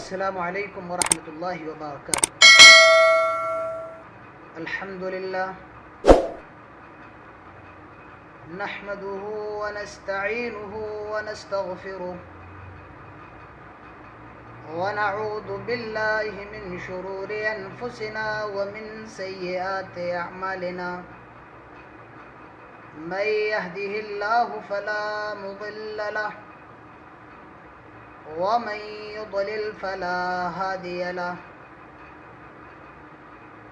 السلام علیکم ورحمۃ اللہ وبرکاتہ۔ الحمد للہ نحمده ونستعینه ونستغفره ونعوذ باللہ من شرور انفسنا ومن سیئات اعمالنا من يهده الله فلا مضل له ومن يضلل فلا هادي له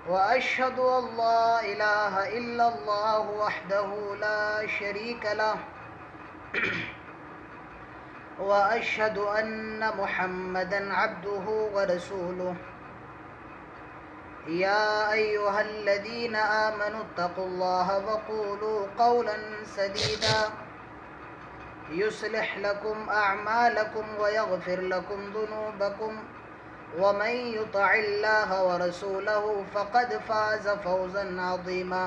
وأشهد أن لا إله إلا الله وحده لا شريك له وأشهد أن محمدا عبده ورسوله يا أيها الذين آمنوا اتقوا الله وقولوا قولا سديدا يصلح لكم أعمالكم ويغفر لكم ذنوبكم ومن يطع الله ورسوله فقد فاز فوزا عظيما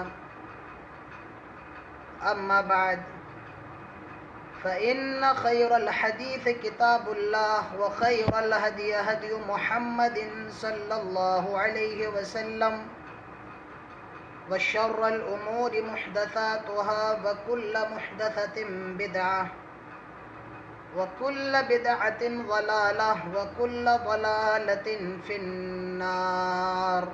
أما بعد فإن خير الحديث كتاب الله وخير الهدي هدي محمد صلى الله عليه وسلم وشر الأمور محدثاتها وكل محدثة بدعة وكل بدعة ضلالة وكل ضلالة في النار.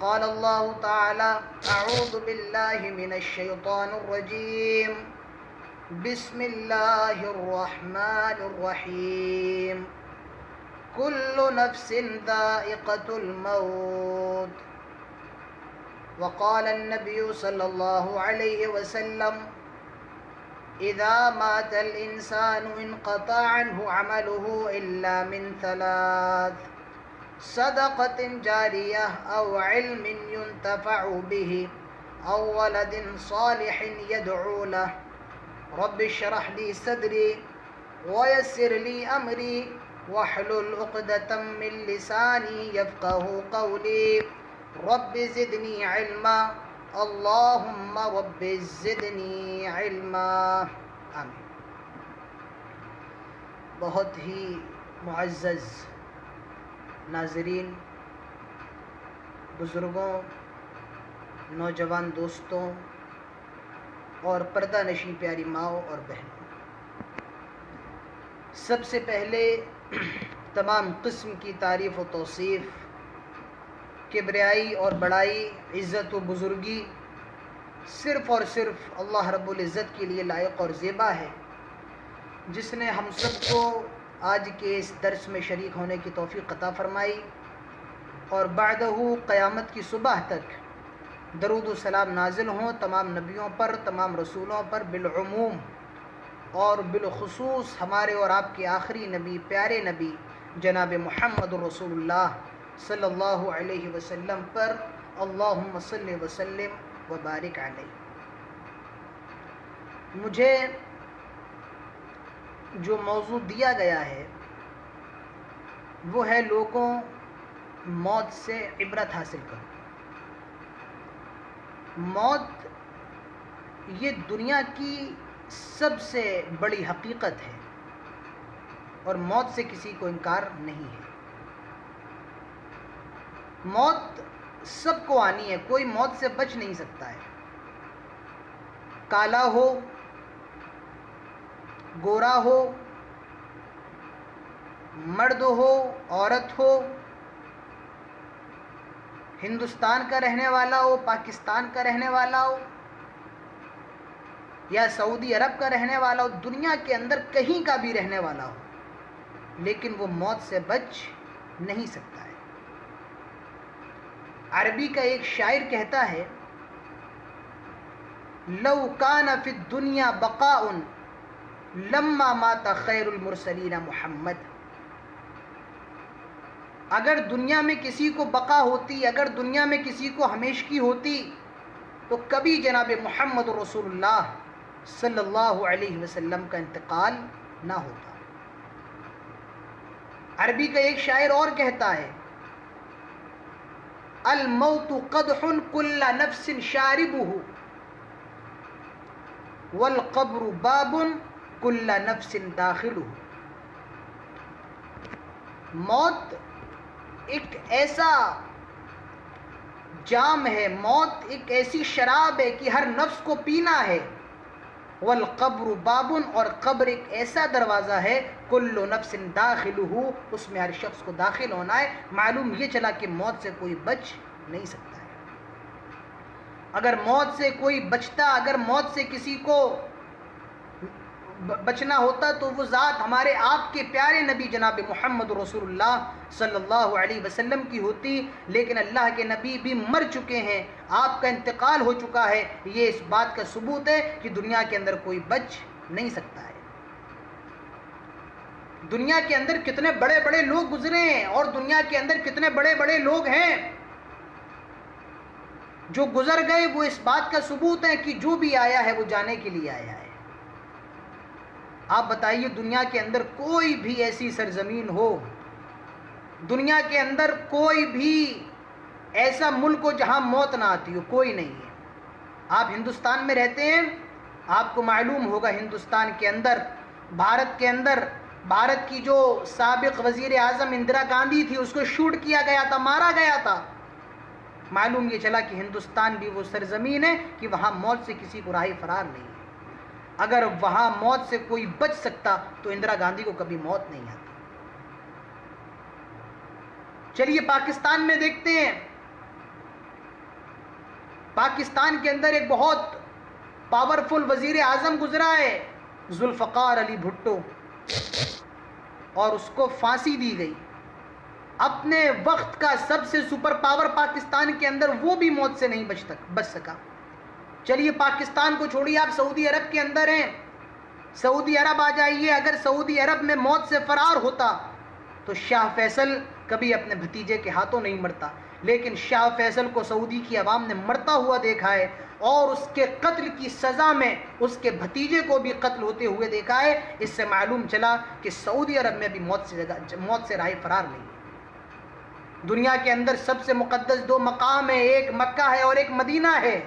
قال الله تعالى: أعوذ بالله من الشيطان الرجيم بسم الله الرحمن الرحيم كل نفس ذائقة الموت. وقال النبي صلى الله عليه وسلم: إذا مات الإنسان انقطع عنه عمله إلا من ثلاث: صدقة جارية أو علم ينتفع به أو ولد صالح يدعو له. رب اشرح لي صدري ويسر لي أمري واحلل عقدة من لساني يفقه قولي. رب زدني علما اللہم رب زدنی علما. آمین. بہت ہی معزز ناظرین، بزرگوں، نوجوان دوستوں اور پردہ نشین پیاری ماؤں اور بہنوں، سب سے پہلے تمام قسم کی تعریف و توصیف، کبریائی اور بڑائی، عزت و بزرگی صرف اور صرف اللہ رب العزت کے لیے لائق اور زیبا ہے، جس نے ہم سب کو آج کے اس درس میں شریک ہونے کی توفیق عطا فرمائی، اور بعدہ قیامت کی صبح تک درود و سلام نازل ہوں تمام نبیوں پر، تمام رسولوں پر بالعموم، اور بالخصوص ہمارے اور آپ کے آخری نبی، پیارے نبی جناب محمد رسول اللہ صلی اللہ علیہ وسلم پر، اللہم صلی وسلم وبارک علیہ. مجھے جو موضوع دیا گیا ہے وہ ہے لوگوں موت سے عبرت حاصل کرو. موت یہ دنیا کی سب سے بڑی حقیقت ہے اور موت سے کسی کو انکار نہیں ہے. موت سب کو آنی ہے، کوئی موت سے بچ نہیں سکتا ہے. کالا ہو، گورا ہو، مرد ہو، عورت ہو، ہندوستان کا رہنے والا ہو، پاکستان کا رہنے والا ہو یا سعودی عرب کا رہنے والا ہو، دنیا کے اندر کہیں کا بھی رہنے والا ہو، لیکن وہ موت سے بچ نہیں سکتا ہے. عربی کا ایک شاعر کہتا ہے: لو کان فی الدنیا بقاء لما مات خیر المرسلین محمد. اگر دنیا میں کسی کو بقا ہوتی، اگر دنیا میں کسی کو ہمیشگی ہوتی، تو کبھی جناب محمد رسول اللہ صلی اللہ علیہ وسلم کا انتقال نہ ہوتا. عربی کا ایک شاعر اور کہتا ہے: الموت قدح كل نفس شاربه والقبر باب كل نفس داخله. موت ایک ایسا جام ہے، موت ایک ایسی شراب ہے کہ ہر نفس کو پینا ہے. والقبر باب، اور قبر ایک ایسا دروازہ ہے، کل نفس داخلہ، اس میں ہر شخص کو داخل ہونا ہے. معلوم یہ چلا کہ موت سے کوئی بچ نہیں سکتا ہے. اگر موت سے کوئی بچتا، اگر موت سے کسی کو بچنا ہوتا تو وہ ذات ہمارے آپ کے پیارے نبی جناب محمد رسول اللہ صلی اللہ علیہ وسلم کی ہوتی. لیکن اللہ کے نبی بھی مر چکے ہیں، آپ کا انتقال ہو چکا ہے. یہ اس بات کا ثبوت ہے کہ دنیا کے اندر کوئی بچ نہیں سکتا ہے. دنیا کے اندر کتنے بڑے بڑے لوگ گزرے ہیں، اور دنیا کے اندر کتنے بڑے بڑے لوگ ہیں جو گزر گئے. وہ اس بات کا ثبوت ہے کہ جو بھی آیا ہے وہ جانے کے لیے آیا ہے. آپ بتائیے دنیا کے اندر کوئی بھی ایسی سرزمین ہو، دنیا کے اندر کوئی بھی ایسا ملک ہو جہاں موت نہ آتی ہو؟ کوئی نہیں ہے. آپ ہندوستان میں رہتے ہیں، آپ کو معلوم ہوگا ہندوستان کے اندر، بھارت کے اندر، بھارت کی جو سابق وزیر اعظم اندرا گاندھی تھی، اس کو شوٹ کیا گیا تھا، مارا گیا تھا. معلوم یہ چلا کہ ہندوستان بھی وہ سرزمین ہے کہ وہاں موت سے کسی کو راہ فرار نہیں ہے. اگر وہاں موت سے کوئی بچ سکتا تو اندرا گاندھی کو کبھی موت نہیں آتی. چلیے پاکستان میں دیکھتے ہیں. پاکستان کے اندر ایک بہت پاورفل وزیر اعظم گزرا ہے، ذوالفقار علی بھٹو، اور اس کو پھانسی دی گئی. اپنے وقت کا سب سے سپر پاور پاکستان کے اندر، وہ بھی موت سے نہیں بچ سکا. چلیے پاکستان کو چھوڑیے، آپ سعودی عرب کے اندر ہیں، سعودی عرب آ جائیے. اگر سعودی عرب میں موت سے فرار ہوتا تو شاہ فیصل کبھی اپنے بھتیجے کے ہاتھوں نہیں مرتا، لیکن شاہ فیصل کو سعودی کی عوام نے مرتا ہوا دیکھا ہے، اور اس کے قتل کی سزا میں اس کے بھتیجے کو بھی قتل ہوتے ہوئے دیکھا ہے. اس سے معلوم چلا کہ سعودی عرب میں بھی موت سے راہ فرار نہیں ہے. دنیا کے اندر سب سے مقدس دو مقام ہیں، ایک مکہ ہے اور ایک مدینہ ہے.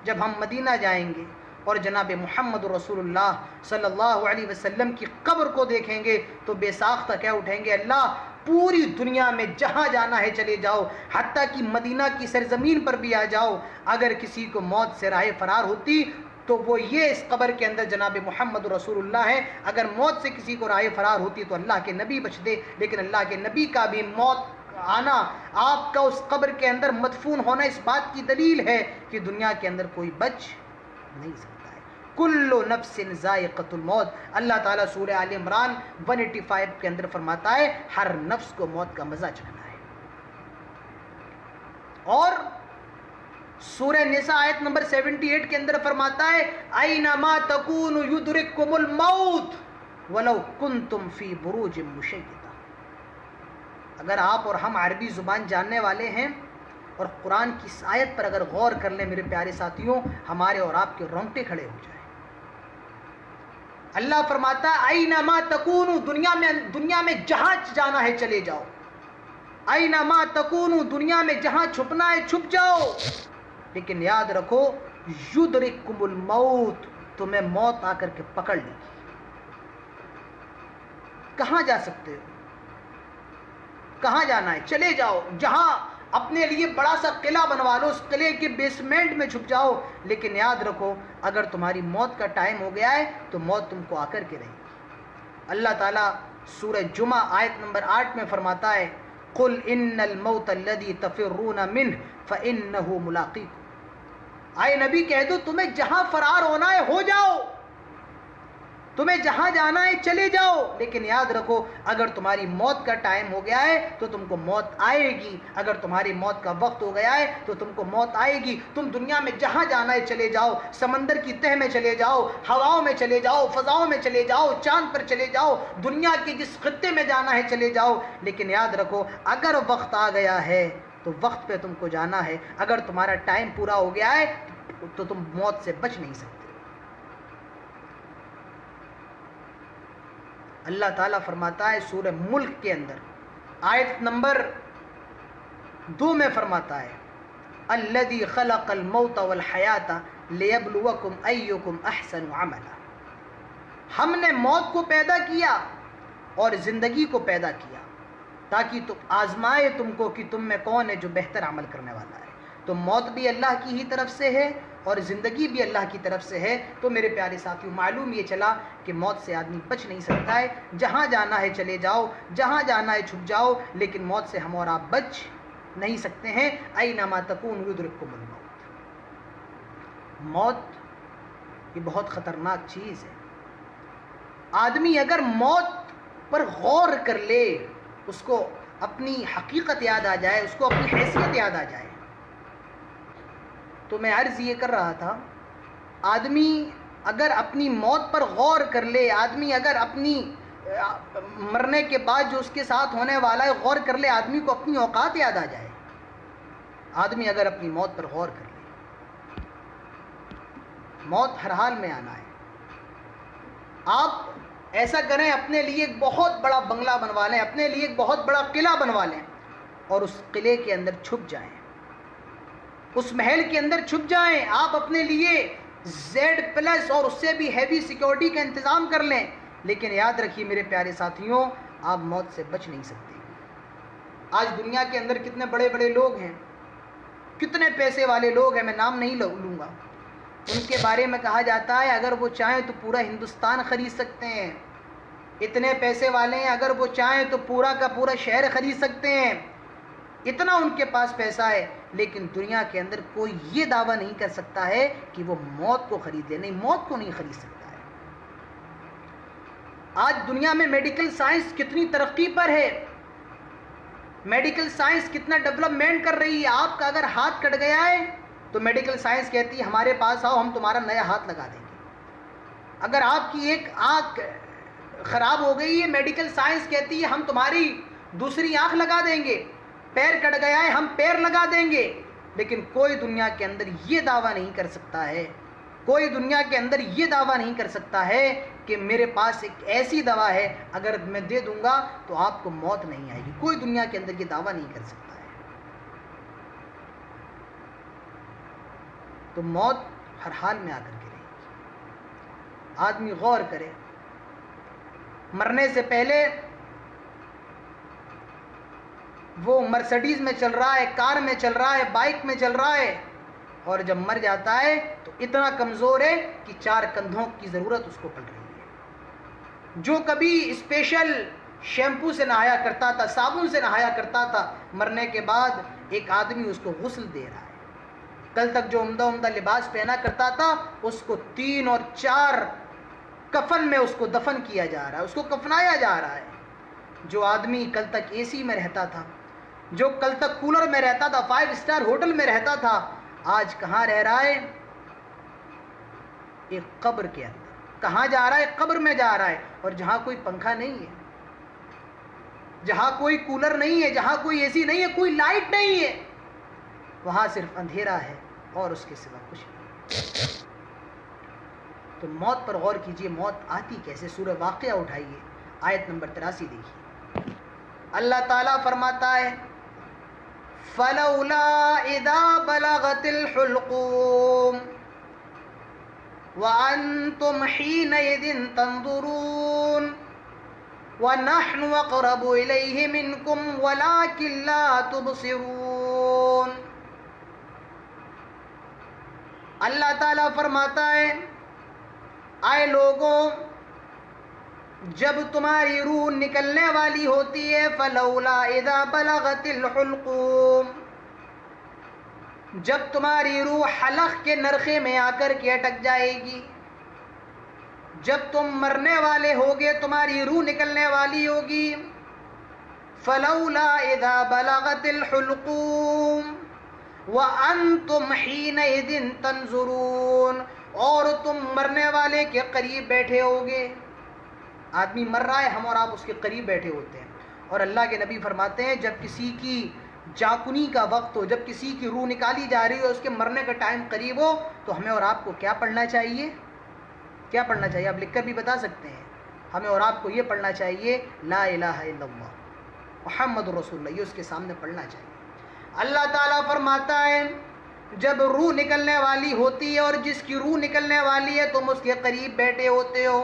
جب ہم مدینہ جائیں گے اور جناب محمد رسول اللہ صلی اللہ علیہ وسلم کی قبر کو دیکھیں گے تو بے ساختہ کہہ اٹھیں گے، اللہ پوری دنیا میں جہاں جانا ہے چلے جاؤ، حتیٰ کہ مدینہ کی سرزمین پر بھی آ جاؤ. اگر کسی کو موت سے راہ فرار ہوتی تو وہ یہ اس قبر کے اندر جناب محمد رسول اللہ ہے. اگر موت سے کسی کو راہ فرار ہوتی تو اللہ کے نبی بچ دے، لیکن اللہ کے نبی کا بھی موت آنا، آپ کا اس قبر کے اندر مدفون ہونا اس بات کی دلیل ہے کہ دنیا کے اندر کوئی بچ نہیں سکتا ہے. کل نفس ذائقۃ الموت. اللہ تعالیٰ سورہ آل عمران 185 کے اندر فرماتا ہے ہر نفس کو موت کا مزہ چکھنا ہے. اور سورہ نساء آیت نمبر 78 کے اندر فرماتا ہے اینما تکونوا یدرککم الموت ولو کنتم فی بروج مشیدہ. اگر آپ اور ہم عربی زبان جاننے والے ہیں اور قرآن کی اس آیت پر اگر غور کر لیں میرے پیارے ساتھیوں، ہمارے اور آپ کے رونگٹے کھڑے ہو جائیں. اللہ فرماتا ہے اینما تکونوا، دنیا میں جہاں جانا ہے چلے جاؤ. اینما تکونوا، دنیا میں جہاں چھپنا ہے چھپ جاؤ، لیکن یاد رکھو یدرککم الموت، تمہیں موت آ کر کے پکڑ لے گی. کہاں جا سکتے ہو؟ کہاں جانا ہے چلے جاؤ. جہاں اپنے لیے بڑا سا قلعہ بنوا لو، اس قلعے کے بیسمنٹ میں چھپ جاؤ، لیکن یاد رکھو اگر تمہاری موت کا ٹائم ہو گیا ہے تو موت تم کو آ کر کے رہے گی. اللہ تعالیٰ سورہ جمعہ آیت نمبر 8 میں فرماتا ہے قل ان الموت الذی تفرون منہ فانہ ملاقیکم. آئے نبی کہہ دو تمہیں جہاں فرار ہونا ہے ہو جاؤ، تمہیں جہاں جانا ہے چلے جاؤ، لیکن یاد رکھو اگر تمہاری موت کا ٹائم ہو گیا ہے تو تم کو موت آئے گی. اگر تمہاری موت کا وقت ہو گیا ہے تو تم کو موت آئے گی. تم دنیا میں جہاں جانا ہے چلے جاؤ، سمندر کی تہ میں چلے جاؤ، ہواؤں میں چلے جاؤ، فضاؤں میں چلے جاؤ، چاند پر چلے جاؤ، دنیا کے جس خطے میں جانا ہے چلے جاؤ، لیکن یاد رکھو اگر وقت آ گیا ہے تو وقت پہ تم کو جانا ہے. اگر تمہارا ٹائم پورا ہو گیا ہے تو تم موت سے بچ نہیں سکتے. اللہ تعالیٰ فرماتا ہے سورہ ملک کے اندر آیت نمبر 2 میں فرماتا ہے الذی خلق الموت والحیات لیبلوکم ایکم احسن عملا. ہم نے موت کو پیدا کیا اور زندگی کو پیدا کیا تاکہ تم آزمائے تم کو کہ تم میں کون ہے جو بہتر عمل کرنے والا ہے۔ تو موت بھی اللہ کی ہی طرف سے ہے اور زندگی بھی اللہ کی طرف سے ہے۔ تو میرے پیارے ساتھیوں، معلوم یہ چلا کہ موت سے آدمی بچ نہیں سکتا ہے۔ جہاں جانا ہے چلے جاؤ، جہاں جانا ہے چھپ جاؤ، لیکن موت سے ہم اور آپ بچ نہیں سکتے ہیں۔ اینما تکونوا یدرککم الموت۔ موت یہ بہت خطرناک چیز ہے۔ آدمی اگر موت پر غور کر لے، اس کو اپنی حقیقت یاد آ جائے، اس کو اپنی حیثیت یاد آ جائے، تو میں عرض یہ کر رہا تھا، آدمی اگر اپنی موت پر غور کر لے، آدمی اگر اپنی مرنے کے بعد جو اس کے ساتھ ہونے والا ہے غور کر لے، آدمی کو اپنی اوقات یاد آ جائے، آدمی اگر اپنی موت پر غور کر لے۔ موت ہر حال میں آنا ہے۔ آپ ایسا کریں، اپنے لیے ایک بہت بڑا بنگلہ بنوا لیں، اپنے لیے ایک بہت بڑا قلعہ بنوا لیں اور اس قلعے کے اندر چھپ جائیں، اس محل کے اندر چھپ جائیں۔ آپ اپنے لیے Z+ اور اس سے بھی ہیوی سیکیورٹی کا انتظام کر لیں، لیکن یاد رکھیے میرے پیارے ساتھیوں، آپ موت سے بچ نہیں سکتے۔ آج دنیا کے اندر کتنے بڑے بڑے لوگ ہیں، کتنے پیسے والے لوگ ہیں، میں نام نہیں لوں گا، ان کے بارے میں کہا جاتا ہے اگر وہ چاہیں تو پورا ہندوستان خرید سکتے ہیں، اتنے پیسے والے ہیں، اگر وہ چاہیں تو پورا کا پورا شہر خرید سکتے ہیں، اتنا ان کے پاس پیسہ ہے، لیکن دنیا کے اندر کوئی یہ دعویٰ نہیں کر سکتا ہے کہ وہ موت کو خرید لے۔ نہیں، موت کو نہیں خرید سکتا ہے۔ آج دنیا میں میڈیکل سائنس کتنی ترقی پر ہے، میڈیکل سائنس کتنا ڈیولپمنٹ کر رہی ہے۔ آپ کا اگر ہاتھ کٹ گیا ہے تو میڈیکل سائنس کہتی ہے ہمارے پاس آؤ، ہم تمہارا نیا ہاتھ لگا دیں گے۔ اگر آپ کی ایک آنکھ خراب ہو گئی ہے، میڈیکل سائنس کہتی ہے ہم تمہاری دوسری آنکھ لگا دیں گے۔ پیر کٹ گیا ہے، ہم پیر لگا دیں گے۔ لیکن کوئی دنیا کے اندر یہ دعویٰ نہیں کر سکتا ہے، کوئی دنیا کے اندر یہ دعویٰ نہیں کر سکتا ہے کہ میرے پاس ایک ایسی دوا ہے اگر میں دے دوں گا تو آپ کو موت نہیں آئے گی۔ کوئی دنیا کے اندر یہ دعویٰ نہیں کر سکتا ہے۔ تو موت ہر حال میں آ کر کے رہے گی۔ آدمی غور کرے، مرنے سے پہلے وہ مرسڈیز میں چل رہا ہے، کار میں چل رہا ہے، بائک میں چل رہا ہے، اور جب مر جاتا ہے تو اتنا کمزور ہے کہ 4 کندھوں کی ضرورت اس کو پڑ رہی ہے۔ جو کبھی اسپیشل شیمپو سے نہایا کرتا تھا، صابن سے نہایا کرتا تھا، مرنے کے بعد ایک آدمی اس کو غسل دے رہا ہے۔ کل تک جو عمدہ لباس پہنا کرتا تھا، اس کو 3 اور 4 کفن میں اس کو دفن کیا جا رہا ہے، اس کو کفنایا جا رہا ہے۔ جو آدمی کل تک اے سی میں رہتا تھا، جو کل تک کولر میں رہتا تھا، 5 اسٹار ہوٹل میں رہتا تھا، آج کہاں رہ رہا ہے؟ ایک قبر کے اندر۔ کہاں جا رہا ہے؟ قبر میں جا رہا ہے، اور جہاں کوئی پنکھا نہیں ہے، جہاں کوئی کولر نہیں ہے، جہاں کوئی اے سی نہیں ہے، کوئی لائٹ نہیں ہے، وہاں صرف اندھیرا ہے اور اس کے سوا کچھ نہیں۔ تو موت پر غور کیجئے، موت آتی کیسے؟ سورہ واقعہ اٹھائیے، آیت نمبر 83 دیکھیے۔ اللہ تعالیٰ فرماتا ہے فَلَوْلَا إِذَا بَلَغَتِ الْحُلْقُومَ وَأَنْتُمْ حِينَئِذٍ تَنْظُرُونَ وَنَحْنُ أَقْرَبُ إِلَيْهِ مِنْكُمْ وَلَكِنْ لَا تُبْصِرُونَ۔ اللہ تعالیٰ فرماتا ہے آئے لوگوں، جب تمہاری روح نکلنے والی ہوتی ہے، فَلَوْلَا إِذَا بَلَغَتِ الْحُلْقُومَ، جب تمہاری روح حلق کے نرخے میں آ کر کے اٹک جائے گی، جب تم مرنے والے ہوگے، تمہاری روح نکلنے والی ہوگی، فَلَوْلَا إِذَا بَلَغَتِ الْحُلْقُومَ وَأَنْتُمْ حِينَئِذٍ تَنْظُرُونَ، اور تم مرنے والے کے قریب بیٹھے ہوگے۔ آدمی مر رہا ہے، ہم اور آپ اس کے قریب بیٹھے ہوتے ہیں، اور اللہ کے نبی فرماتے ہیں جب کسی کی جاکنی کا وقت ہو، جب کسی کی روح نکالی جا رہی ہو، اس کے مرنے کا ٹائم قریب ہو، تو ہمیں اور آپ کو کیا پڑھنا چاہیے؟ کیا پڑھنا چاہیے؟ آپ لکھ کر بھی بتا سکتے ہیں۔ ہمیں اور آپ کو یہ پڑھنا چاہیے لا الہ الا اللہ محمد رسول اللہ، یہ اس کے سامنے پڑھنا چاہیے۔ اللہ تعالیٰ فرماتا ہے جب روح نکلنے والی ہوتی ہے، اور جس کی روح نکلنے والی ہے تم اس کے قریب بیٹھے ہوتے ہو،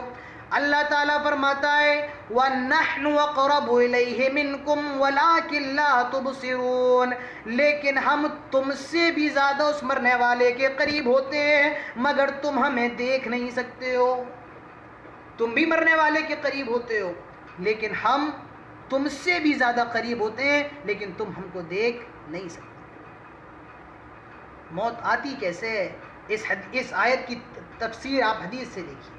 اللہ تعالیٰ فرماتا ہے وَنَحْنُ أَقْرَبُ إِلَيْهِ مِنْكُمْ وَلَٰكِنْ لَا تُبْصِرُونَ، لیکن ہم تم سے بھی زیادہ اس مرنے والے کے قریب ہوتے ہیں مگر تم ہمیں دیکھ نہیں سکتے ہو۔ تم بھی مرنے والے کے قریب ہوتے ہو لیکن ہم تم سے بھی زیادہ قریب ہوتے ہیں لیکن تم ہم کو دیکھ نہیں سکتے۔ موت آتی کیسے ہے؟ اس آیت کی تفسیر آپ حدیث سے دیکھیے۔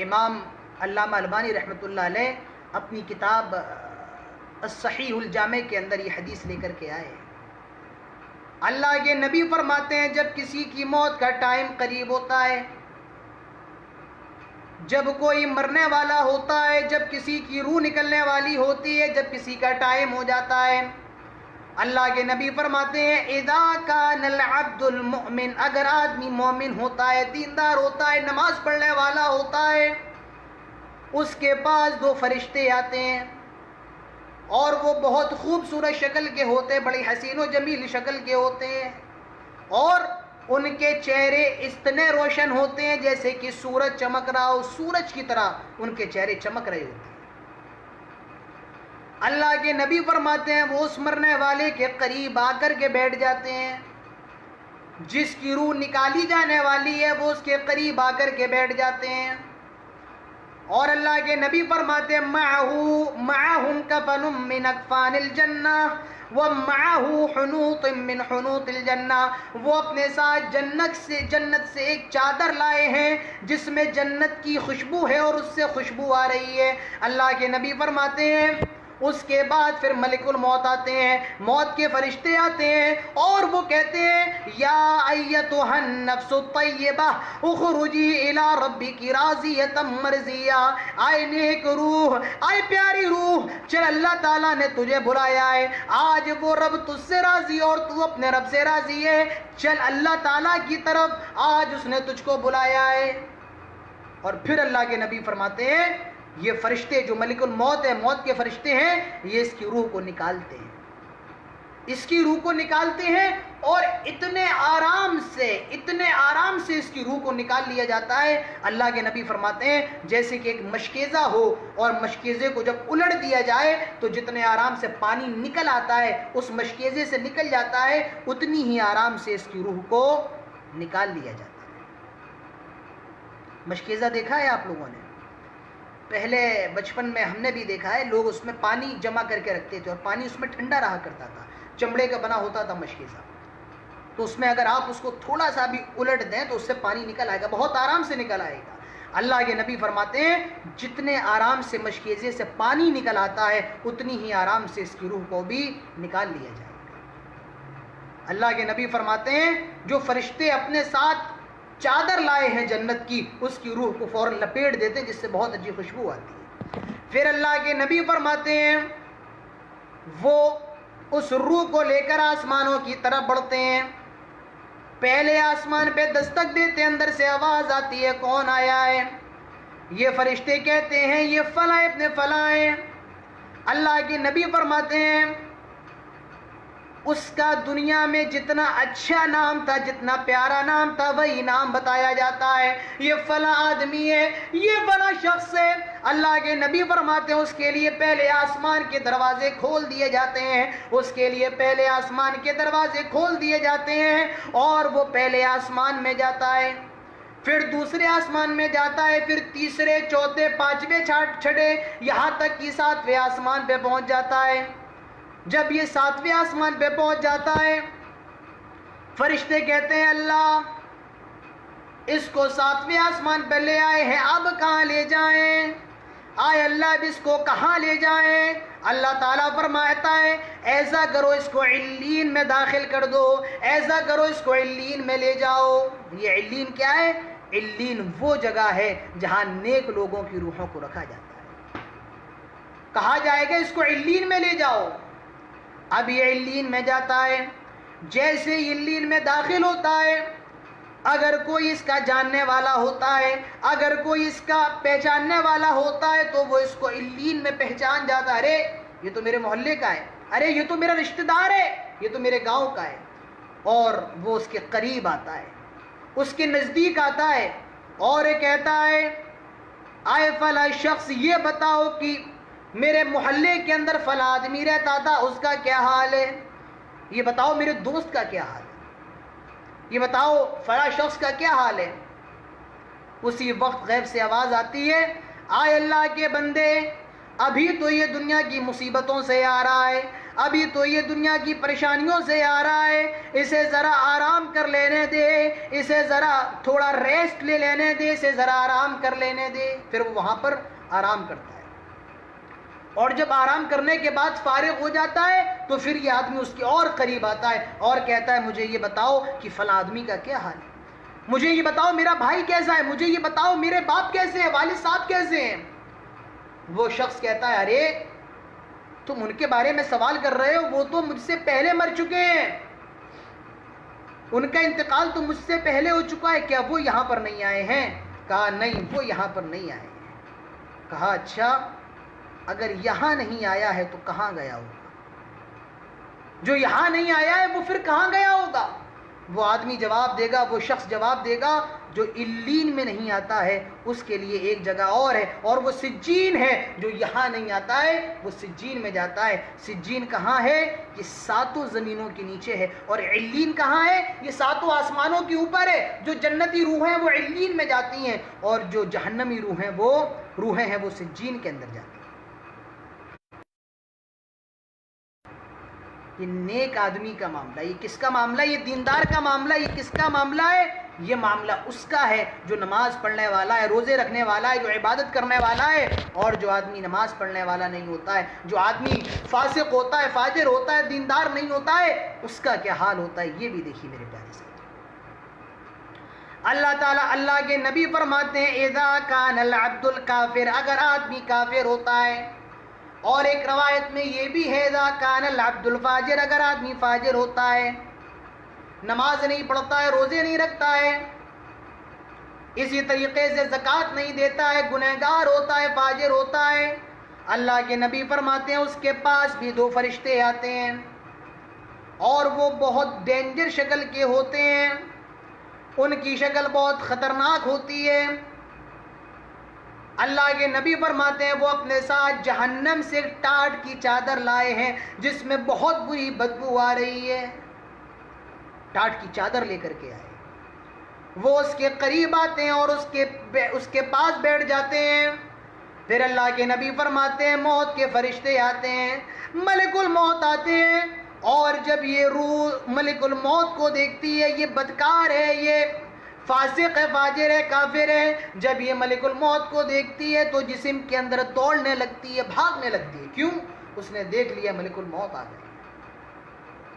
امام علامہ البانی رحمۃ اللہ علیہ اپنی کتاب الصحیح الجامع کے اندر یہ حدیث لے کر کے آئے۔ اللہ کے نبی فرماتے ہیں جب کسی کی موت کا ٹائم قریب ہوتا ہے، جب کوئی مرنے والا ہوتا ہے، جب کسی کی روح نکلنے والی ہوتی ہے، جب کسی کا ٹائم ہو جاتا ہے، اللہ کے نبی فرماتے ہیں اذا کان العبد المؤمن، اگر آدمی مومن ہوتا ہے، دیندار ہوتا ہے، نماز پڑھنے والا ہوتا ہے، اس کے پاس دو فرشتے آتے ہیں اور وہ بہت خوبصورت شکل کے ہوتے ہیں، بڑی حسین و جمیل شکل کے ہوتے ہیں اور ان کے چہرے اتنے روشن ہوتے ہیں جیسے کہ سورج چمک رہا ہو، سورج کی طرح ان کے چہرے چمک رہے ہوتے ہیں۔ اللہ کے نبی فرماتے ہیں وہ اس مرنے والے کے قریب آ کر کے بیٹھ جاتے ہیں، جس کی روح نکالی جانے والی ہے وہ اس کے قریب آ کر کے بیٹھ جاتے ہیں اور اللہ کے نبی فرماتے ہیں معہم کفن من اکفان الجنہ ومعہ حنوط من حنوط الجنہ، وہ اپنے ساتھ جنت سے ایک چادر لائے ہیں جس میں جنت کی خوشبو ہے اور اس سے خوشبو آ رہی ہے۔ اللہ کے نبی فرماتے ہیں اس کے بعد پھر ملک الموت آتے ہیں، موت کے فرشتے آتے ہیں اور وہ کہتے ہیں یا ایتھا النفس الطیبہ اخرجی الی ربک راضیۃ مرضیہ، آئے نیک روح، آئے پیاری روح، چل اللہ تعالیٰ نے تجھے بلایا ہے، آج وہ رب تجھ سے راضی اور تو اپنے رب سے راضی ہے، چل اللہ تعالیٰ کی طرف، آج اس نے تجھ کو بلایا ہے۔ اور پھر اللہ کے نبی فرماتے ہیں یہ فرشتے جو ملک الموت ہے، موت کے فرشتے ہیں، یہ اس کی روح کو نکالتے ہیں، اس کی روح کو نکالتے ہیں اور اتنے آرام سے اس کی روح کو نکال لیا جاتا ہے۔ اللہ کے نبی فرماتے ہیں جیسے کہ ایک مشکیزہ ہو اور مشکیزے کو جب الٹ دیا جائے تو جتنے آرام سے پانی نکل آتا ہے اس مشکیزے سے نکل جاتا ہے، اتنی ہی آرام سے اس کی روح کو نکال لیا جاتا ہے۔ مشکیزہ دیکھا ہے آپ لوگوں نے؟ پہلے بچپن میں ہم نے بھی دیکھا ہے، لوگ اس میں پانی جمع کر کے رکھتے تھے اور پانی اس میں ٹھنڈا رہا کرتا تھا، چمڑے کا بنا ہوتا تھا مشکیزہ، تو اس میں اگر آپ اس کو تھوڑا سا بھی الٹ دیں تو اس سے پانی نکل آئے گا، بہت آرام سے نکل آئے گا۔ اللہ کے نبی فرماتے ہیں جتنے آرام سے مشکیزے سے پانی نکل آتا ہے اتنی ہی آرام سے اس کی روح کو بھی نکال لیا جائے گا۔ اللہ کے نبی فرماتے ہیں جو فرشتے اپنے ساتھ چادر لائے ہیں جنت کی، اس کی روح کو فوراً لپیٹ دیتے ہیں جس سے بہت اچھی خوشبو آتی ہے۔ پھر اللہ کے نبی فرماتے ہیں وہ اس روح کو لے کر آسمانوں کی طرف بڑھتے ہیں، پہلے آسمان پہ دستک دیتے، اندر سے آواز آتی ہے کون آیا ہے؟ یہ فرشتے کہتے ہیں یہ فلاں ابن فلاں ہیں۔ اللہ کے نبی فرماتے ہیں اس کا دنیا میں جتنا اچھا نام تھا، جتنا پیارا نام تھا، وہی نام بتایا جاتا ہے، یہ فلاں آدمی ہے، یہ فلاں شخص ہے۔ اللہ کے نبی فرماتے ہیں اس کے لیے پہلے آسمان کے دروازے کھول دیے جاتے ہیں، اس کے لیے پہلے آسمان کے دروازے کھول دیے جاتے ہیں اور وہ پہلے آسمان میں جاتا ہے، پھر دوسرے آسمان میں جاتا ہے، پھر تیسرے، چوتھے، پانچویں، چھٹے، یہاں تک کہ ساتویں آسمان پہ پہنچ جاتا ہے۔ جب یہ ساتویں آسمان پہ پہنچ جاتا ہے فرشتے کہتے ہیں اللہ اس کو ساتویں آسمان پہ لے آئے ہیں، اب کہاں لے جائیں؟ آئے اللہ اب اس کو کہاں لے جائیں؟ اللہ تعالیٰ فرماتا ہے ایسا کرو اس کو علین میں داخل کر دو، ایسا کرو اس کو علین میں لے جاؤ۔ یہ علین کیا ہے؟ علین وہ جگہ ہے جہاں نیک لوگوں کی روحوں کو رکھا جاتا ہے، کہا جائے گا اس کو علین میں لے جاؤ۔ اب یہ علین میں جاتا ہے، جیسے علین میں داخل ہوتا ہے اگر کوئی اس کا جاننے والا ہوتا ہے، اگر کوئی اس کا پہچاننے والا ہوتا ہے تو وہ اس کو علین میں پہچان جاتا ہے، ارے یہ تو میرے محلے کا ہے، ارے یہ تو میرا رشتہ دار ہے، یہ تو میرے گاؤں کا ہے، اور وہ اس کے قریب آتا ہے، اس کے نزدیک آتا ہے اور یہ کہتا ہے آئے فلاں شخص یہ بتاؤ کہ میرے محلے کے اندر فلاں آدمی رہتا تھا، اس کا کیا حال ہے؟ یہ بتاؤ میرے دوست کا کیا حال ہے؟ یہ بتاؤ فلاں شخص کا کیا حال ہے؟ اسی وقت غیب سے آواز آتی ہے، آئے اللہ کے بندے، ابھی تو یہ دنیا کی مصیبتوں سے آ رہا ہے، ابھی تو یہ دنیا کی پریشانیوں سے آ رہا ہے، اسے ذرا آرام کر لینے دے، اسے ذرا تھوڑا ریسٹ لے لینے دے، اسے ذرا آرام کر لینے دے۔ پھر وہ وہاں پر آرام کرتا ہے، اور جب آرام کرنے کے بعد فارغ ہو جاتا ہے تو پھر یہ آدمی اس کے اور قریب آتا ہے اور کہتا ہے مجھے یہ بتاؤ کہ فلاں آدمی کا کیا حال ہے، مجھے یہ بتاؤ میرا بھائی کیسا ہے، مجھے یہ بتاؤ میرے باپ کیسے ہیں، والد صاحب کیسے ہیں۔ وہ شخص کہتا ہے ارے تم ان کے بارے میں سوال کر رہے ہو، وہ تو مجھ سے پہلے مر چکے ہیں، ان کا انتقال تو مجھ سے پہلے ہو چکا ہے، کیا وہ یہاں پر نہیں آئے ہیں؟ کہا نہیں، وہ یہاں پر نہیں آئے ہیں۔ کہا اچھا، اگر یہاں نہیں آیا ہے تو کہاں گیا ہوگا؟ جو یہاں نہیں آیا ہے وہ پھر کہاں گیا ہوگا؟ وہ آدمی جواب دے گا، وہ شخص جواب دے گا، جو علین میں نہیں آتا ہے اس کے لیے ایک جگہ اور ہے، اور وہ سجین ہے۔ جو یہاں نہیں آتا ہے وہ سجین میں جاتا ہے۔ سجین کہاں ہے؟ یہ ساتوں زمینوں کے نیچے ہے۔ اور علین کہاں ہے؟ یہ ساتوں آسمانوں کے اوپر ہے۔ جو جنتی روحیں وہ علین میں جاتی ہیں، اور جو جہنمی روحیں وہ سجین کے اندر جاتی ہیں۔ یہ نیک آدمی کا معاملہ، یہ کس کا معاملہ؟ یہ دیندار کا معاملہ، یہ کس کا معاملہ ہے؟ یہ معاملہ اس کا ہے جو نماز پڑھنے والا ہے، روزے رکھنے والا ہے، جو عبادت کرنے والا ہے۔ اور جو آدمی نماز پڑھنے والا نہیں ہوتا ہے، جو آدمی فاسق ہوتا ہے، فاجر ہوتا ہے، دیندار نہیں ہوتا ہے، اس کا کیا حال ہوتا ہے، یہ بھی دیکھیے میرے پیارے سے۔ اللہ تعالیٰ، اللہ کے نبی فرماتے ہیں اذا کان العبد الکافر، اگر آدمی کافر ہوتا ہے، اور ایک روایت میں یہ بھی ہے اذا کان العبد الفاجر، اگر آدمی فاجر ہوتا ہے، نماز نہیں پڑھتا ہے، روزے نہیں رکھتا ہے، اسی طریقے سے زکوٰۃ نہیں دیتا ہے، گنہگار ہوتا ہے، فاجر ہوتا ہے، اللہ کے نبی فرماتے ہیں اس کے پاس بھی دو فرشتے آتے ہیں، اور وہ بہت ڈینجر شکل کے ہوتے ہیں، ان کی شکل بہت خطرناک ہوتی ہے۔ اللہ کے نبی فرماتے ہیں وہ اپنے ساتھ جہنم سے ٹاٹ کی چادر لائے ہیں جس میں بہت بری بدبو آ رہی ہے، ٹاٹ کی چادر لے کر کے آئے، وہ اس کے قریب آتے ہیں اور اس کے پاس بیٹھ جاتے ہیں۔ پھر اللہ کے نبی فرماتے ہیں موت کے فرشتے آتے ہیں، ملک الموت آتے ہیں، اور جب یہ روح ملک الموت کو دیکھتی ہے، یہ بدکار ہے، یہ فاسق ہے، فاجر ہے، کافر ہے، جب یہ ملک الموت کو دیکھتی ہے تو جسم کے اندر دوڑنے لگتی ہے، بھاگنے لگتی ہے۔ کیوں؟ اس نے دیکھ لیا ملک الموت آ گئے۔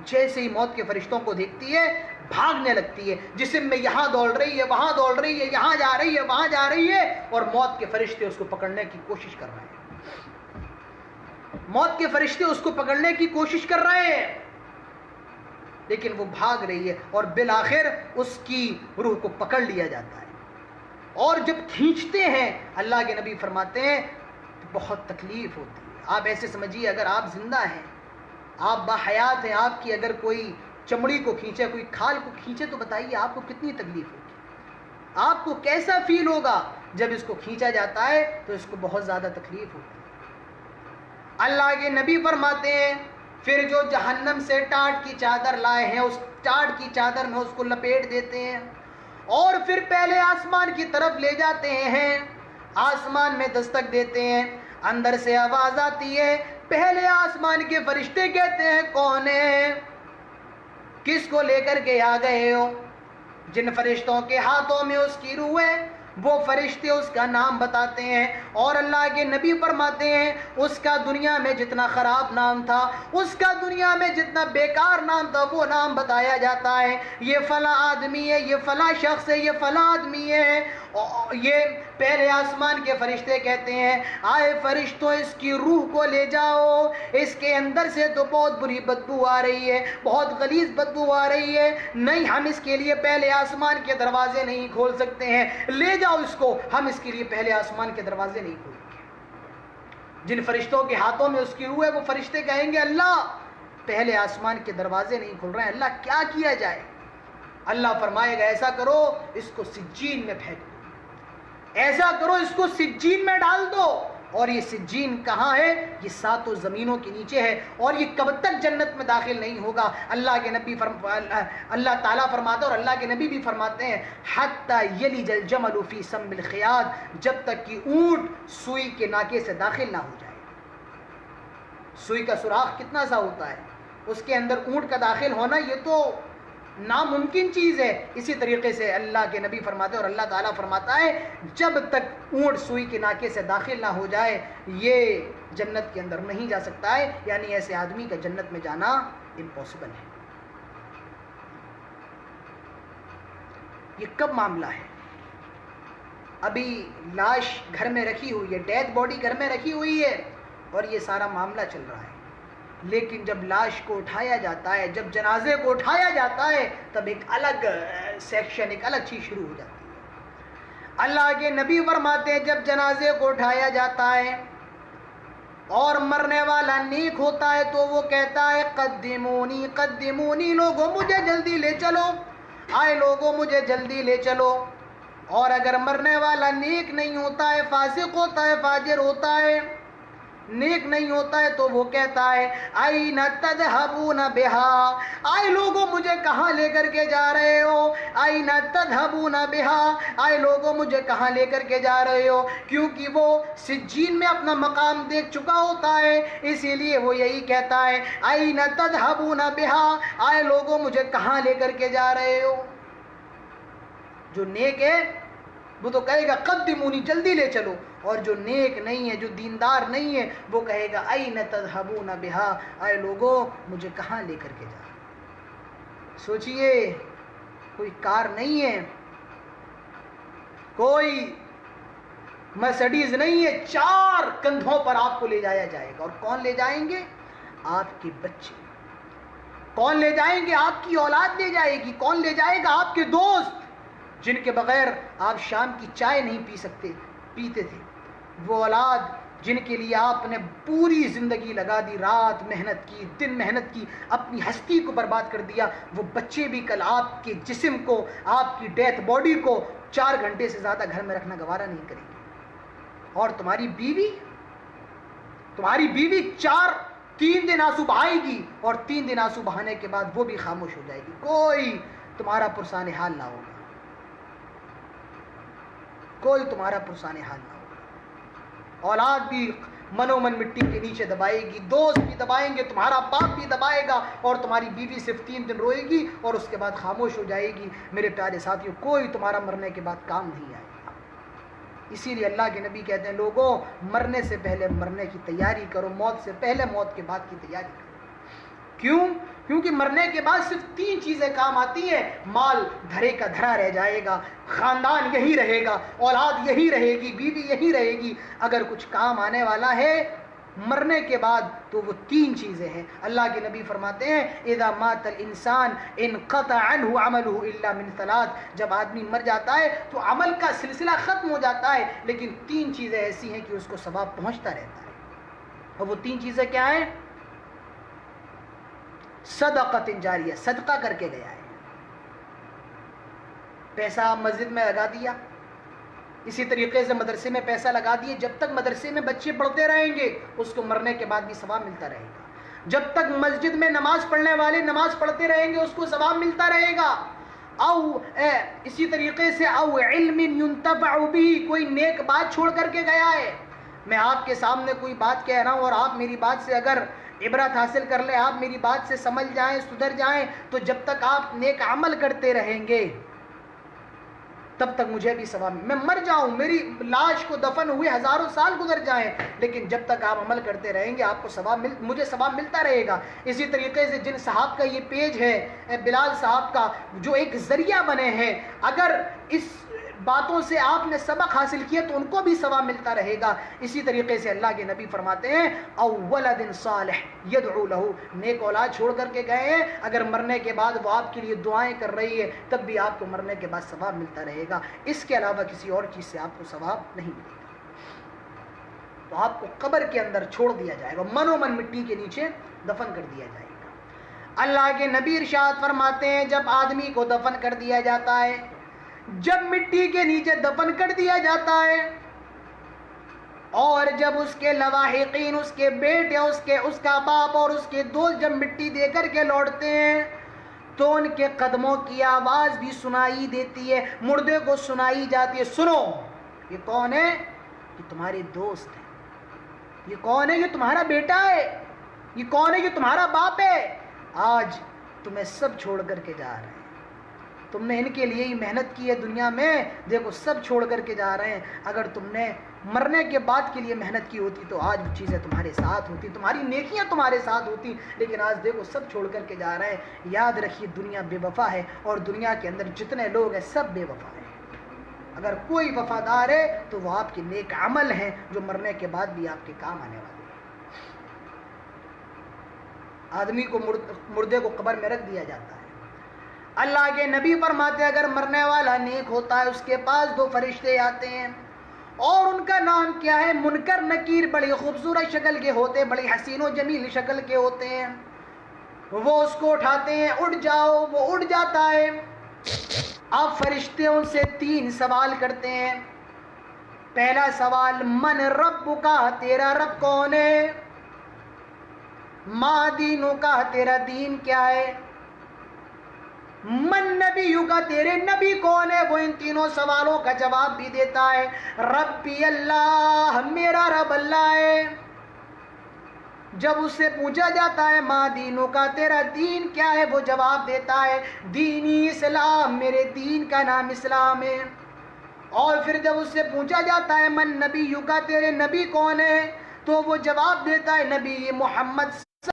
جیسے ہی موت کے فرشتوں کو دیکھتی ہے بھاگنے لگتی ہے، جسم میں یہاں دوڑ رہی ہے، وہاں دوڑ رہی ہے، یہاں جا رہی ہے، وہاں جا رہی ہے، اور موت کے فرشتے اس کو پکڑنے کی کوشش کر رہے ہیں، موت کے فرشتے اس کو پکڑنے کی کوشش کر رہے ہیں، لیکن وہ بھاگ رہی ہے، اور بالآخر اس کی روح کو پکڑ لیا جاتا ہے، اور جب کھینچتے ہیں اللہ کے نبی فرماتے ہیں بہت تکلیف ہوتی ہے۔ آپ ایسے سمجھیے اگر آپ زندہ ہیں، آپ باحیات ہیں، آپ کی اگر کوئی چمڑی کو کھینچے، کوئی کھال کو کھینچے، تو بتائیے آپ کو کتنی تکلیف ہوگی، آپ کو کیسا فیل ہوگا؟ جب اس کو کھینچا جاتا ہے تو اس کو بہت زیادہ تکلیف ہوتی ہے۔ اللہ کے نبی فرماتے ہیں پھر جو جہنم سے ٹاٹ کی چادر لائے ہیں اس ٹاٹ کی چادر میں اس کو لپیٹ دیتے ہیں، اور پھر پہلے آسمان کی طرف لے جاتے ہیں، آسمان میں دستک دیتے ہیں، اندر سے آواز آتی ہے، پہلے آسمان کے فرشتے کہتے ہیں کون ہے، کس کو لے کر کے آ گئے ہو؟ جن فرشتوں کے ہاتھوں میں اس کی روح ہے وہ فرشتے اس کا نام بتاتے ہیں، اور اللہ کے نبی فرماتے ہیں اس کا دنیا میں جتنا خراب نام تھا، اس کا دنیا میں جتنا بیکار نام تھا، وہ نام بتایا جاتا ہے، یہ فلاں آدمی ہے، یہ فلاں شخص ہے، یہ فلاں آدمی ہے۔ یہ پہلے آسمان کے فرشتے کہتے ہیں آئے فرشتوں اس کی روح کو لے جاؤ، اس کے اندر سے تو بہت بری بدبو آ رہی ہے، بہت غلیظ بدبو آ رہی ہے، نہیں ہم اس کے لیے پہلے آسمان کے دروازے نہیں کھول سکتے ہیں، لے جاؤ اس کو، ہم اس کے لیے پہلے آسمان کے دروازے نہیں کھولیں گے۔ جن فرشتوں کے ہاتھوں میں اس کی روح ہے وہ فرشتے کہیں گے اللہ پہلے آسمان کے دروازے نہیں کھل رہے ہیں، اللہ کیا کیا جائے؟ اللہ فرمائے گا ایسا کرو اس کو سجین میں پھینک دو، ایسا کرو اس کو سجین میں ڈال دو. اور یہ سجین کہاں ہے؟ یہ ساتوں زمینوں کے نیچے ہے. اور یہ کب تک جنت میں داخل نہیں ہوگا؟ اللہ کے نبی اللہ تعالیٰ فرماتا ہے اور اللہ کے نبی بھی فرماتے ہیں حتی یلج الجمل فی سم الخیاط، جب تک کہ اونٹ سوئی کے ناکے سے داخل نہ ہو جائے. سوئی کا سوراخ کتنا سا ہوتا ہے، اس کے اندر اونٹ کا داخل ہونا یہ تو ناممکن چیز ہے. اسی طریقے سے اللہ کے نبی فرماتے ہیں اور اللہ تعالیٰ فرماتا ہے جب تک اونٹ سوئی کے ناکے سے داخل نہ ہو جائے یہ جنت کے اندر نہیں جا سکتا ہے. یعنی ایسے آدمی کا جنت میں جانا امپاسبل ہے. یہ کب معاملہ ہے؟ ابھی لاش گھر میں رکھی ہوئی ہے، ڈیتھ باڈی گھر میں رکھی ہوئی ہے اور یہ سارا معاملہ چل رہا ہے. لیکن جب لاش کو اٹھایا جاتا ہے، جب جنازے کو اٹھایا جاتا ہے، تب ایک الگ سیکشن، ایک الگ چیز شروع ہو جاتی ہے. اللہ کے نبی فرماتے ہیں جب جنازے کو اٹھایا جاتا ہے اور مرنے والا نیک ہوتا ہے تو وہ کہتا ہے قدمونی قدمونی، لوگوں مجھے جلدی لے چلو، آئے لوگوں مجھے جلدی لے چلو. اور اگر مرنے والا نیک نہیں ہوتا ہے، فاسق ہوتا ہے، فاجر ہوتا ہے، نیک نہیں ہوتا ہے، تو وہ کہتا ہے این تذهبون بها، آئے لوگوں مجھے کہاں لے کر کے جا رہے ہو، این تذهبون بها، آئے لوگوں مجھے کہاں لے کر کے جا رہے ہو. کیونکہ وہ سجین میں اپنا مقام دیکھ چکا ہوتا ہے، اسی لیے وہ یہی کہتا ہے این تذهبون بها، آئے لوگوں مجھے کہاں لے کر کے جا رہے ہو. جو نیک ہے وہ تو کہے گا قدمونی، جلدی لے چلو. اور جو نیک نہیں ہے، جو دیندار نہیں ہے، وہ کہے گا این تذهبون بها، آئے لوگوں مجھے کہاں لے کر کے جا. سوچئے کوئی کار نہیں ہے، کوئی مرسڈیز نہیں ہے، 4 کندھوں پر آپ کو لے جایا جائے گا. اور کون لے جائیں گے؟ آپ کے بچے. کون لے جائیں گے؟ آپ کی اولاد لے جائے گی. کون لے جائے گا؟ آپ کے دوست، جن کے بغیر آپ شام کی چائے نہیں پیتے تھے. وہ اولاد جن کے لیے آپ نے پوری زندگی لگا دی، رات محنت کی، دن محنت کی، اپنی ہستی کو برباد کر دیا. وہ بچے بھی کل آپ کے جسم کو، آپ کی ڈیتھ باڈی کو 4 گھنٹے سے زیادہ گھر میں رکھنا گوارا نہیں کریں گے. اور تمہاری بیوی 3 دن آنسو بہائے گی اور 3 دن آنسو بہانے کے بعد وہ بھی خاموش ہو جائے گی. کوئی تمہارا پرسان حال نہ ہوگا، کوئی تمہارا پرسان حال نہ ہوگا. اولاد بھی منو من مٹی کے نیچے دبائے گی، دوست بھی دبائیں گے، تمہارا باپ بھی دبائے گا، اور تمہاری بیوی صرف 3 دن روئے گی اور اس کے بعد خاموش ہو جائے گی. میرے پیارے ساتھیوں، کوئی تمہارا مرنے کے بعد کام نہیں آئے گا. اسی لیے اللہ کے نبی کہتے ہیں لوگوں مرنے سے پہلے مرنے کی تیاری کرو، موت سے پہلے موت کے بعد کی تیاری کرو. کیوں؟ کیونکہ مرنے کے بعد صرف 3 چیزیں کام آتی ہیں. مال دھرے کا دھرا رہ جائے گا، خاندان یہی رہے گا، اولاد یہی رہے گی، بیوی یہی رہے گی. اگر کچھ کام آنے والا ہے مرنے کے بعد تو وہ 3 چیزیں ہیں. اللہ کے نبی فرماتے ہیں اذا مات الانسان انقطع عنہ عمله الا من 3، جب آدمی مر جاتا ہے تو عمل کا سلسلہ ختم ہو جاتا ہے، لیکن 3 چیزیں ایسی ہیں کہ اس کو ثواب پہنچتا رہتا ہے. اور وہ 3 چیزیں کیا ہیں؟ صدقۃ جاریہ، صدقہ کر کے گیا ہے، پیسہ مسجد میں لگا دیا. اسی طریقے سے مدرسے میں پیسہ لگا دیے، جب تک مدرسے میں بچے پڑھتے رہیں گے اس کو مرنے کے بعد بھی ثواب ملتا رہے گا. جب تک مسجد میں نماز پڑھنے والے نماز پڑھتے رہیں گے اس کو ثواب ملتا رہے گا. اسی طریقے سے او علم ينتفع به، کوئی نیک بات چھوڑ کر کے گیا ہے. میں آپ کے سامنے کوئی بات کہہ رہا ہوں اور آپ میری بات سے اگر عبرت حاصل کر لیں، آپ میری بات سے سمجھ جائیں، سدھر جائیں، تو جب تک آپ نیک عمل کرتے رہیں گے تب تک مجھے بھی ثواب. میں مر جاؤں، میری لاش کو دفن ہوئے ہزاروں سال گزر جائیں، لیکن جب تک آپ عمل کرتے رہیں گے آپ کو مجھے ثواب ملتا رہے گا. اسی طریقے سے جن صاحب کا یہ پیج ہے بلال صاحب کا، جو ایک ذریعہ بنے ہیں، اگر اس باتوں سے آپ نے سبق حاصل کیا تو ان کو بھی ثواب ملتا رہے گا. اسی طریقے سے اللہ کے نبی فرماتے ہیں او ولد صالح يدعو له، نیک اولاد چھوڑ کر کے گئے ہیں، اگر مرنے کے بعد وہ آپ کے لیے دعائیں کر رہی ہے تب بھی آپ کو مرنے کے بعد ثواب ملتا رہے گا. اس کے علاوہ کسی اور چیز سے آپ کو ثواب نہیں ملے گا. تو آپ کو قبر کے اندر چھوڑ دیا جائے گا، منو من مٹی کے نیچے دفن کر دیا جائے گا. اللہ کے نبی ارشاد فرماتے ہیں جب آدمی کو دفن کر دیا جاتا ہے جب مٹی کے نیچے دفن کر دیا جاتا ہے اور جب اس کے لواحقین، اس کے بیٹے، اس کا باپ اور اس کے دوست جب مٹی دے کر کے لوٹتے ہیں تو ان کے قدموں کی آواز بھی سنائی دیتی ہے، مردے کو سنائی جاتی ہے، سنو یہ کون ہے؟ یہ تمہارے دوست ہے، یہ کون ہے؟ یہ تمہارا بیٹا ہے، یہ کون ہے؟ یہ تمہارا باپ ہے، آج تمہیں سب چھوڑ کر کے جا رہے ہیں، تم نے ان کے لیے ہی محنت کی ہے دنیا میں، دیکھو سب چھوڑ کر کے جا رہے ہیں، اگر تم نے مرنے کے بعد کے لیے محنت کی ہوتی تو آج وہ چیزیں تمہارے ساتھ ہوتی، تمہاری نیکیاں تمہارے ساتھ ہوتی، لیکن آج دیکھو سب چھوڑ کر کے جا رہے ہیں۔ یاد رکھیے دنیا بے وفا ہے اور دنیا کے اندر جتنے لوگ ہیں سب بے وفا ہیں، اگر کوئی وفادار ہے تو وہ آپ کے نیک عمل ہیں جو مرنے کے بعد بھی آپ کے کام آنے والے ہیں۔ آدمی کو مردے کو قبر میں رکھ دیا جاتا ہے، اللہ کے نبی فرماتے ہیں اگر مرنے والا نیک ہوتا ہے اس کے پاس دو فرشتے آتے ہیں اور ان کا نام کیا ہے؟ منکر نکیر، بڑی خوبصورت شکل کے ہوتے ہیں، بڑی حسین و جمیل شکل کے ہوتے ہیں، وہ اس کو اٹھاتے ہیں، اٹھ جاؤ، وہ اٹھ جاتا ہے۔ اب فرشتے ان سے 3 سوال کرتے ہیں۔ پہلا سوال من ربک، تیرا رب کون ہے؟ ما دینک، تیرا دین کیا ہے؟ من نبیک، تیرے نبی کون ہے؟ وہ ان تینوں سوالوں کا جواب بھی دیتا ہے، ربی اللہ، میرا رب اللہ ہے۔ جب اس سے پوچھا جاتا ہے ما دینک، تیرا دین کیا ہے؟ وہ جواب دیتا ہے دینی اسلام، میرے دین کا نام اسلام ہے۔ اور پھر جب اس سے پوچھا جاتا ہے من نبیک، تیرے نبی کون ہے؟ تو وہ جواب دیتا ہے نبی محمد صلی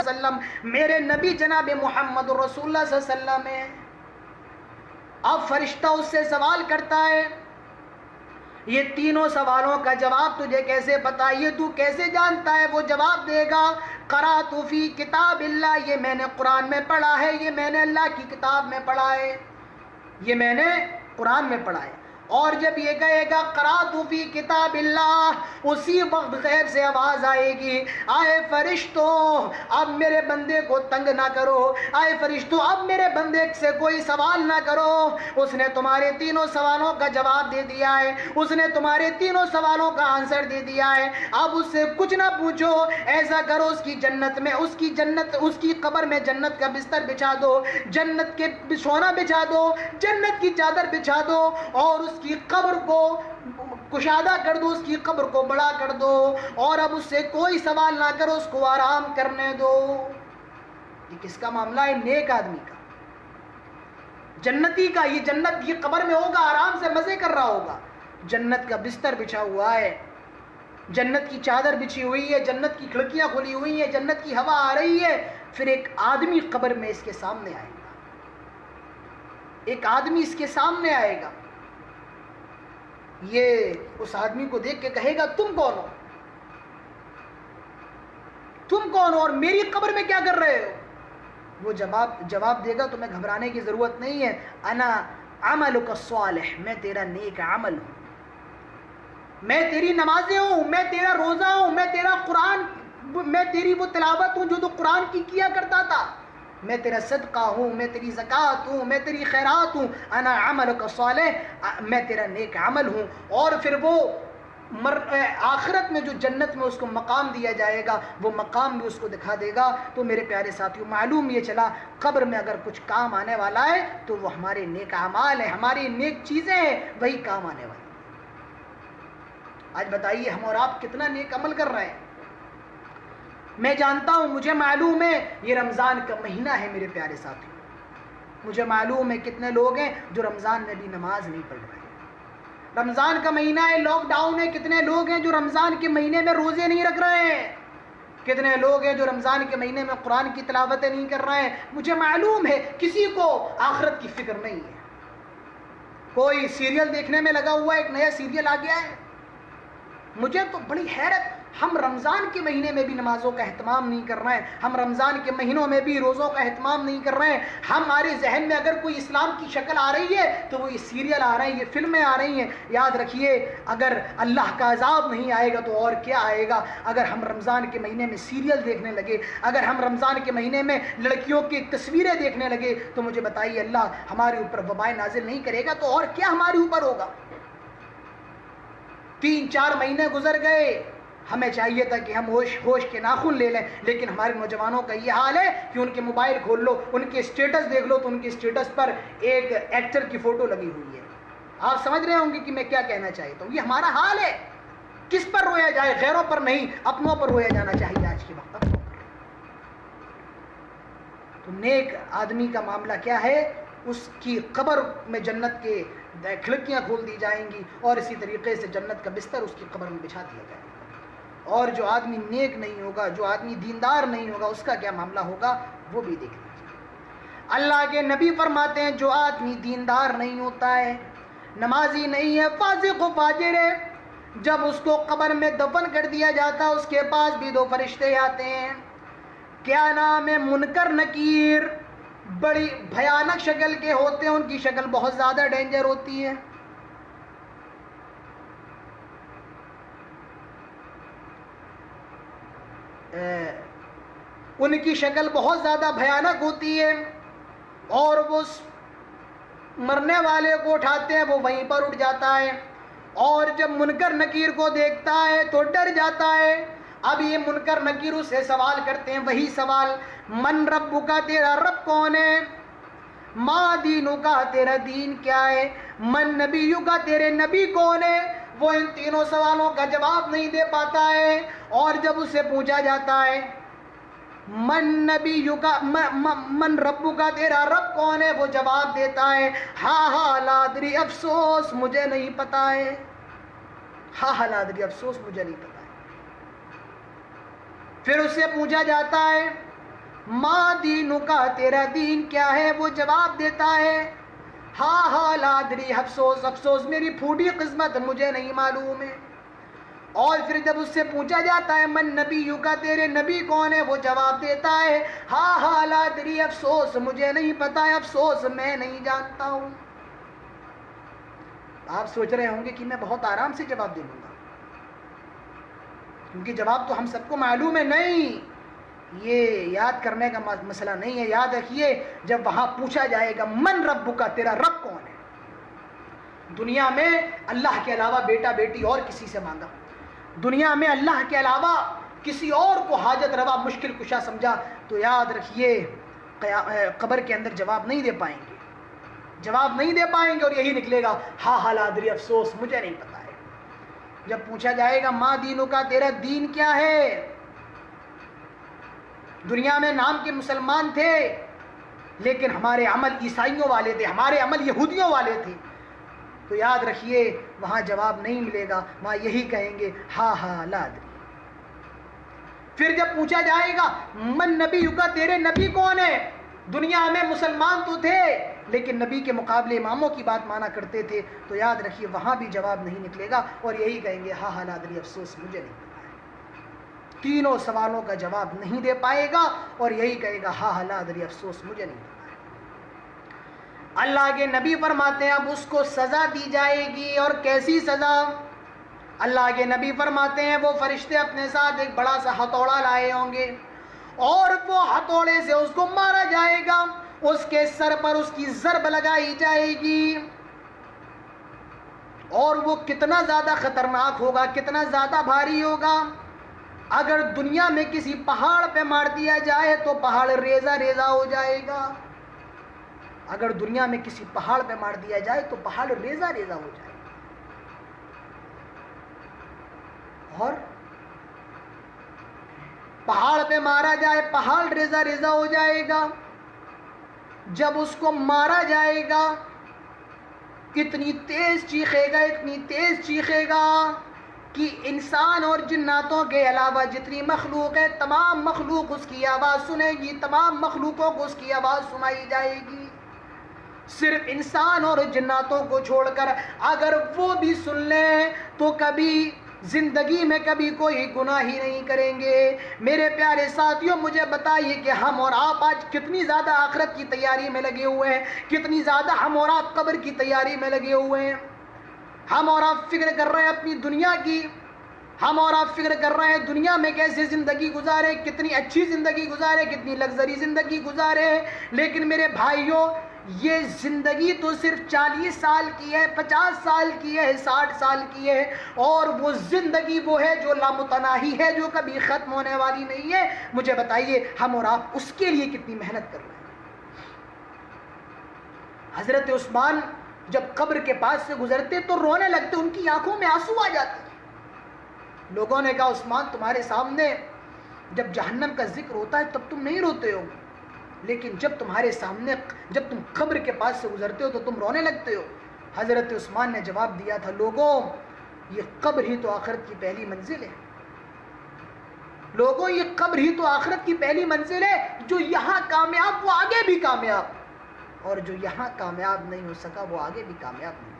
اللہ علیہ وسلم، میرے نبی جناب محمد رسول اللہ صلی اللہ علیہ وسلم ہے۔ اب فرشتہ اس سے سوال کرتا ہے یہ تینوں سوالوں کا جواب تجھے کیسے پتا؟ یہ تو کیسے جانتا ہے؟ وہ جواب دے گا قرأت فی کتاب اللہ، یہ میں نے قرآن میں پڑھا ہے، یہ میں نے اللہ کی کتاب میں پڑھا ہے، یہ میں نے قرآن میں پڑھا ہے۔ اور جب یہ کہے گا قرأت فی کتاب اللہ، اسی وقت غیب سے آواز آئے گی آئے فرشتوں اب میرے بندے کو تنگ نہ کرو، آئے فرشتوں اب میرے بندے سے کوئی سوال نہ کرو، اس نے تمہارے تینوں سوالوں کا جواب دے دیا ہے، اس نے تمہارے تینوں سوالوں کا آنسر دے دیا ہے، اب اس سے کچھ نہ پوچھو، ایسا کرو اس کی جنت میں، اس کی قبر میں جنت کا بستر بچھا دو، جنت کے سونا بچھا دو، جنت کی چادر بچھا دو اور اس کی قبر کو کشادہ کر دو، اس کی قبر کو بڑا کر دو، اور اب اس سے کوئی سوال نہ کرو، اس کو آرام کرنے دو۔ یہ کس کا معاملہ ہے؟ نیک آدمی کا، جنتی کا۔ یہ جنت کی قبر میں ہوگا، آرام سے مزے کر رہا ہوگا، جنت کا بستر بچھا ہوا ہے، جنت کی چادر بچھی ہوئی ہے، جنت کی کھڑکیاں کھلی ہوئی ہیں، جنت کی ہوا آ رہی ہے۔ پھر ایک آدمی قبر میں اس کے سامنے آئے گا، ایک آدمی اس کے سامنے آئے گا، یہ اس آدمی کو دیکھ کے کہے گا تم کون ہو؟ تم کون ہو اور میری قبر میں کیا کر رہے ہو؟ وہ جواب دے گا تمہیں گھبرانے کی ضرورت نہیں ہے، انا عملک الصالح، میں تیرا نیک عمل ہوں، میں تیری نمازیں ہوں، میں تیرا روزہ ہوں، میں تیرا قرآن، میں تیری وہ تلاوت ہوں جو تو قرآن کی کیا کرتا تھا، میں تیرا صدقہ ہوں، میں تیری زکوٰۃ ہوں، میں تیری خیرات ہوں، انا عملک صالح، میں تیرا نیک عمل ہوں۔ اور پھر وہ آخرت میں جو جنت میں اس کو مقام دیا جائے گا وہ مقام بھی اس کو دکھا دے گا۔ تو میرے پیارے ساتھیوں معلوم یہ چلا قبر میں اگر کچھ کام آنے والا ہے تو وہ ہمارے نیک اعمال ہیں، ہماری نیک چیزیں ہیں، وہی کام آنے والی۔ آج بتائیے ہم اور آپ کتنا نیک عمل کر رہے ہیں؟ میں جانتا ہوں، مجھے معلوم ہے یہ رمضان کا مہینہ ہے میرے پیارے ساتھی، مجھے معلوم ہے کتنے لوگ ہیں جو رمضان میں بھی نماز نہیں پڑھ رہے ہیں، رمضان کا مہینہ ہے، لاک ڈاؤن ہے، کتنے لوگ ہیں جو رمضان کے مہینے میں روزے نہیں رکھ رہے ہیں، کتنے لوگ ہیں جو رمضان کے مہینے میں قرآن کی تلاوتیں نہیں کر رہے ہیں۔ مجھے معلوم ہے کسی کو آخرت کی فکر نہیں ہے، کوئی سیریل دیکھنے میں لگا ہوا ہے، ایک نیا سیریل آ گیا ہے، مجھے تو بڑی حیرت، ہم رمضان کے مہینے میں بھی نمازوں کا اہتمام نہیں کر رہے ہیں، ہم رمضان کے مہینوں میں بھی روزوں کا اہتمام نہیں کر رہے ہیں. ہمارے ذہن میں اگر کوئی اسلام کی شکل آ رہی ہے تو وہ یہ سیریل آ رہے ہیں، یہ فلمیں آ رہی ہیں. یاد رکھیے اگر اللہ کا عذاب نہیں آئے گا تو اور کیا آئے گا. اگر ہم رمضان کے مہینے میں سیریل دیکھنے لگے، اگر ہم رمضان کے مہینے میں لڑکیوں کی تصویریں دیکھنے لگے تو مجھے بتائیے اللہ ہمارے اوپر وبائیں نازل نہیں کرے گا تو اور کیا ہمارے اوپر ہوگا. 3-4 مہینے گزر گئے، ہمیں چاہیے تھا کہ ہم ہوش کے ناخن لے لیں، لیکن ہمارے نوجوانوں کا یہ حال ہے کہ ان کے موبائل کھول لو، ان کے اسٹیٹس دیکھ لو تو ان کے اسٹیٹس پر ایک ایکٹر کی فوٹو لگی ہوئی ہے. آپ سمجھ رہے ہوں گے کہ میں کیا کہنا چاہتا ہوں. یہ ہمارا حال ہے. کس پر رویا جائے؟ غیروں پر نہیں، اپنوں پر رویا جانا چاہیے آج کے وقت. اپنوں پر. تو نیک آدمی کا معاملہ کیا ہے؟ اس کی قبر میں جنت کے کھڑکیاں کھول دی جائیں گی اور اسی طریقے سے جنت کا بستر اس کی قبر میں بچھا دیا جائے گا. اور جو آدمی نیک نہیں ہوگا، جو آدمی دیندار نہیں ہوگا، اس کا کیا معاملہ ہوگا وہ بھی دیکھ لیجیے. اللہ کے نبی فرماتے ہیں جو آدمی دیندار نہیں ہوتا ہے، نمازی نہیں ہے، فاسق و فاجر ہے، جب اس کو قبر میں دفن کر دیا جاتا اس کے پاس بھی 2 فرشتے آتے ہیں. کیا نام ہے؟ منکر نکیر. بڑی بھیانک شکل کے ہوتے ہیں، ان کی شکل بہت زیادہ ڈینجر ہوتی ہے. ان کی شکل بہت زیادہ بھیانک ہوتی ہے اور وہ مرنے والے کو اٹھاتے ہیں، وہ وہیں پر اٹھ جاتا ہے اور جب منکر نکیر کو دیکھتا ہے تو ڈر جاتا ہے. اب یہ منکر نکیر اس سے سوال کرتے ہیں، وہی سوال، من رب کا، تیرا رب کون ہے؟ ما دینو کا، تیرا دین کیا ہے؟ من نبیو کا، تیرے نبی کون ہے؟ وہ ان تینوں سوالوں کا جواب نہیں دے پاتا ہے. اور جب اسے پوچھا جاتا ہے من نبیو کا، من رب کا، تیرا رب کون ہے؟ وہ جواب دیتا ہے ہاں لا ادری، افسوس مجھے نہیں پتا ہے. ہاں لا ادری، افسوس مجھے نہیں پتا ہے. پھر اس سے پوچھا جاتا ہے ما دینو کا، تیرا دین کیا ہے؟ وہ جواب دیتا ہے ہاں لا ادری، افسوس افسوس میری پھوٹی قسمت، مجھے نہیں معلوم ہے. اور پھر جب اس سے پوچھا جاتا ہے من نبیو کا، تیرے نبی کون ہے؟ وہ جواب دیتا ہے ہاں لا ادری، افسوس مجھے نہیں پتا ہے، افسوس میں نہیں جانتا ہوں. آپ سوچ رہے ہوں گے کہ میں بہت آرام سے جواب دے دوں گا کیونکہ جواب تو ہم سب کو معلوم ہے. نہیں، یہ یاد کرنے کا مسئلہ نہیں ہے. یاد رکھیے جب وہاں پوچھا جائے گا من رب کا، تیرا رب کون ہے، دنیا میں اللہ کے علاوہ بیٹا بیٹی اور کسی سے مانگا، دنیا میں اللہ کے علاوہ کسی اور کو حاجت روا مشکل کشا سمجھا، تو یاد رکھیے قبر کے اندر جواب نہیں دے پائیں گے، جواب نہیں دے پائیں گے اور یہی نکلے گا ہاں لا ادری، افسوس مجھے نہیں پتا ہے. جب پوچھا جائے گا ماں دینوں کا، تیرا دین کیا ہے، دنیا میں نام کے مسلمان تھے لیکن ہمارے عمل عیسائیوں والے تھے، ہمارے عمل یہودیوں والے تھے، تو یاد رکھیے وہاں جواب نہیں ملے گا، وہاں یہی کہیں گے ہاں لا ادری. پھر جب پوچھا جائے گا من نبی کا، تیرے نبی کون ہے، دنیا میں مسلمان تو تھے لیکن نبی کے مقابلے اماموں کی بات مانا کرتے تھے، تو یاد رکھیے وہاں بھی جواب نہیں نکلے گا اور یہی کہیں گے ہاں لا ادری، افسوس مجھے نہیں پتا ہے. تینوں سوالوں کا جواب نہیں دے پائے گا اور یہی کہے گا ہاں لا ادری، افسوس مجھے نہیں پتا ہے. اللہ کے نبی فرماتے ہیں اب اس کو سزا دی جائے گی. اور کیسی سزا؟ اللہ کے نبی فرماتے ہیں وہ فرشتے اپنے ساتھ ایک بڑا سا ہتھوڑا لائے ہوں گے اور وہ ہتھوڑے سے اس کو مارا جائے گا، اس کے سر پر اس کی ضرب لگائی جائے گی. اور وہ کتنا زیادہ خطرناک ہوگا، کتنا زیادہ بھاری ہوگا. اگر دنیا میں کسی پہاڑ پہ مار دیا جائے تو پہاڑ ریزہ ریزہ ہو جائے گا. اگر دنیا میں کسی پہاڑ پہ مار دیا جائے تو پہاڑ ریزہ ریزہ ہو جائے گا. اور پہاڑ پہ مارا جائے، پہاڑ ریزہ ریزہ ہو جائے گا. جب اس کو مارا جائے گا اتنی تیز چیخے گا، اتنی تیز چیخے گا کہ انسان اور جناتوں کے علاوہ جتنی مخلوق ہے تمام مخلوق اس کی آواز سنے گی، تمام مخلوقوں کو اس کی آواز سنائی جائے گی. صرف انسان اور جناتوں کو چھوڑ کر اگر وہ بھی سن لیں تو کبھی زندگی میں کبھی کوئی گناہ ہی نہیں کریں گے۔ میرے پیارے ساتھیوں، مجھے بتائیے کہ ہم اور آپ آج کتنی زیادہ آخرت کی تیاری میں لگے ہوئے ہیں، کتنی زیادہ ہم اور آپ قبر کی تیاری میں لگے ہوئے ہیں۔ ہم اور آپ فکر کر رہے ہیں اپنی دنیا کی، ہم اور آپ فکر کر رہے ہیں دنیا میں کیسے زندگی گزارے، کتنی اچھی زندگی گزارے، کتنی لگژری زندگی گزارے۔ لیکن میرے بھائیوں، یہ زندگی تو صرف 40 سال کی ہے، 50 سال کی ہے، 60 سال کی ہے، اور وہ زندگی وہ ہے جو لامتناہی ہے، جو کبھی ختم ہونے والی نہیں ہے۔ مجھے بتائیے ہم اور آپ اس کے لیے کتنی محنت کر رہے ہیں۔ حضرت عثمان جب قبر کے پاس سے گزرتے تو رونے لگتے، ان کی آنکھوں میں آنسو آ جاتے۔ لوگوں نے کہا عثمان، تمہارے سامنے جب جہنم کا ذکر ہوتا ہے تب تم نہیں روتے ہو، لیکن جب تمہارے سامنے جب تم قبر کے پاس سے گزرتے ہو تو تم رونے لگتے ہو۔ حضرت عثمان نے جواب دیا تھا، لوگوں، یہ قبر ہی تو آخرت کی پہلی منزل ہے۔ لوگوں، یہ قبر ہی تو آخرت کی پہلی منزل ہے۔ جو یہاں کامیاب وہ آگے بھی کامیاب، اور جو یہاں کامیاب نہیں ہو سکا وہ آگے بھی کامیاب نہیں۔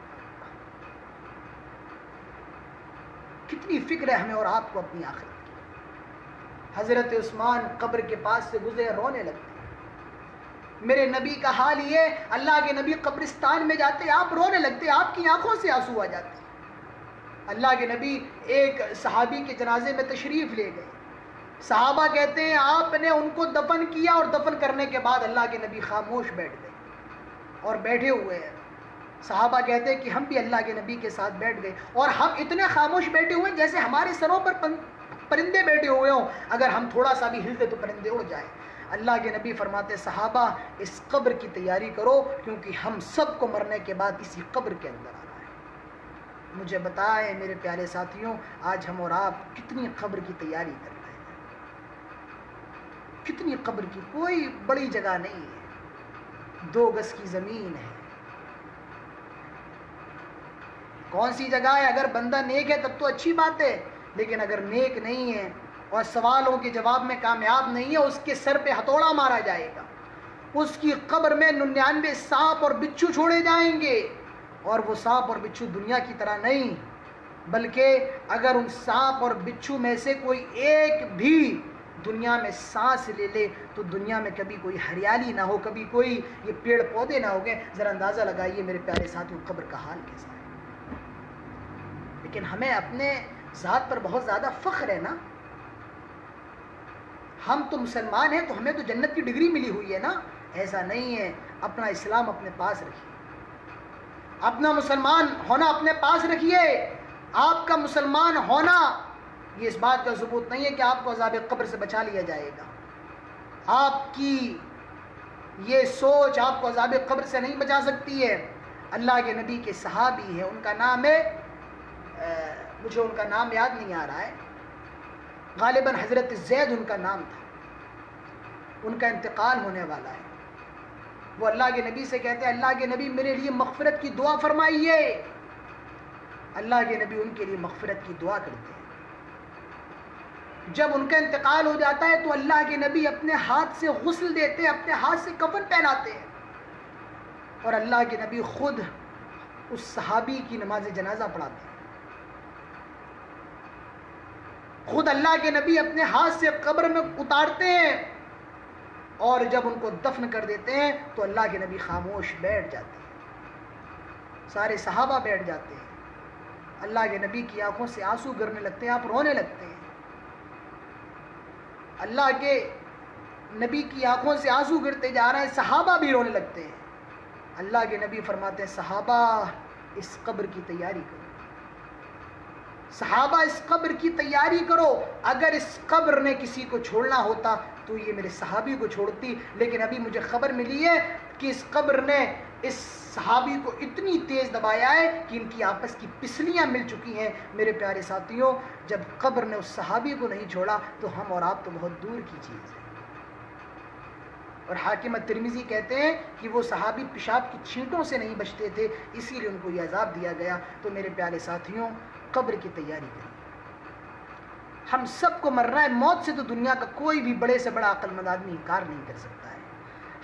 کتنی فکر ہے ہمیں اور آپ کو اپنی آخرت کی۔ حضرت عثمان قبر کے پاس سے گزرے، رونے لگتے۔ میرے نبی کا حال یہ، اللہ کے نبی قبرستان میں جاتے، آپ رونے لگتے، آپ کی آنکھوں سے آنسو آ جاتے۔ اللہ کے نبی ایک صحابی کے جنازے میں تشریف لے گئے، صحابہ کہتے ہیں آپ نے ان کو دفن کیا، اور دفن کرنے کے بعد اللہ کے نبی خاموش بیٹھ گئے اور بیٹھے ہوئے ہیں۔ صحابہ کہتے ہیں کہ ہم بھی اللہ کے نبی کے ساتھ بیٹھ گئے، اور ہم اتنے خاموش بیٹھے ہوئے جیسے ہمارے سروں پر پرندے بیٹھے ہوئے ہوں، اگر ہم تھوڑا سا بھی ہلتے تو پرندے اڑ جائیں۔ اللہ کے نبی فرماتے، صحابہ اس قبر کی تیاری کرو، کیونکہ ہم سب کو مرنے کے بعد اسی قبر کے اندر آنا ہے۔ مجھے بتائیں میرے پیارے ساتھیوں، آج ہم اور آپ کتنی قبر کی تیاری کر رہے ہیں؟ کتنی قبر کی؟ کوئی بڑی جگہ نہیں ہے، 2 گز کی زمین ہے۔ کون سی جگہ ہے؟ اگر بندہ نیک ہے تب تو اچھی بات ہے، لیکن اگر نیک نہیں ہے اور سوالوں کے جواب میں کامیاب نہیں ہے، اس کے سر پہ ہتھوڑا مارا جائے گا، اس کی قبر میں 99 سانپ اور بچھو چھوڑے جائیں گے، اور وہ سانپ اور بچھو دنیا کی طرح نہیں، بلکہ اگر ان سانپ اور بچھو میں سے کوئی ایک بھی دنیا میں سانس لے لے تو دنیا میں کبھی کوئی ہریالی نہ ہو، کبھی کوئی یہ پیڑ پودے نہ ہو گئے۔ ذرا اندازہ لگائیے میرے پیارے ساتھیوں، قبر کا حال کیسا ہے۔ لیکن ہمیں اپنے ذات پر بہت زیادہ فخر ہے نا، ہم تو مسلمان ہیں تو ہمیں تو جنت کی ڈگری ملی ہوئی ہے نا۔ ایسا نہیں ہے، اپنا اسلام اپنے پاس رکھیے، اپنا مسلمان ہونا اپنے پاس رکھیے۔ آپ کا مسلمان ہونا یہ اس بات کا ثبوت نہیں ہے کہ آپ کو عذاب قبر سے بچا لیا جائے گا۔ آپ کی یہ سوچ آپ کو عذاب قبر سے نہیں بچا سکتی ہے۔ اللہ کے نبی کے صحابی ہیں، ان کا نام ہے، مجھے ان کا نام یاد نہیں آ رہا ہے، غالباً حضرت زید ان کا نام تھا، ان کا انتقال ہونے والا ہے۔ وہ اللہ کے نبی سے کہتے ہیں، اللہ کے نبی میرے لیے مغفرت کی دعا فرمائیے۔ اللہ کے نبی ان کے لیے مغفرت کی دعا کرتے ہیں۔ جب ان کا انتقال ہو جاتا ہے تو اللہ کے نبی اپنے ہاتھ سے غسل دیتے ہیں، اپنے ہاتھ سے کفن پہناتے ہیں، اور اللہ کے نبی خود اس صحابی کی نماز جنازہ پڑھاتے ہیں۔ خود اللہ کے نبی اپنے ہاتھ سے قبر میں اتارتے ہیں، اور جب ان کو دفن کر دیتے ہیں تو اللہ کے نبی خاموش بیٹھ جاتے ہیں، سارے صحابہ بیٹھ جاتے ہیں۔ اللہ کے نبی کی آنکھوں سے آنسو گرنے لگتے ہیں، آپ رونے لگتے ہیں۔ اللہ کے نبی کی آنکھوں سے آنسو گرتے جا رہے ہیں، صحابہ بھی رونے لگتے ہیں۔ اللہ کے نبی فرماتے ہیں، صحابہ اس قبر کی تیاری کرو، صحابہ اس قبر کی تیاری کرو۔ اگر اس قبر نے کسی کو چھوڑنا ہوتا تو یہ میرے صحابی کو چھوڑتی، لیکن ابھی مجھے خبر ملی ہے کہ اس قبر نے اس صحابی کو اتنی تیز دبایا ہے کہ ان کی آپس کی پسلیاں مل چکی ہیں۔ میرے پیارے ساتھیوں، جب قبر نے اس صحابی کو نہیں چھوڑا تو ہم اور آپ تو بہت دور کی چیز ہے۔ اور حاکم الترمذی کہتے ہیں کہ وہ صحابی پیشاب کی چھینٹوں سے نہیں بچتے تھے، اسی لیے ان کو یہ عذاب دیا گیا۔ تو میرے پیارے ساتھیوں، قبر کی تیاری کریں۔ ہم سب کو مرنا ہے، موت سے تو دنیا کا کوئی بھی بڑے سے بڑا عقل مند آدمی انکار نہیں کر سکتا ہے۔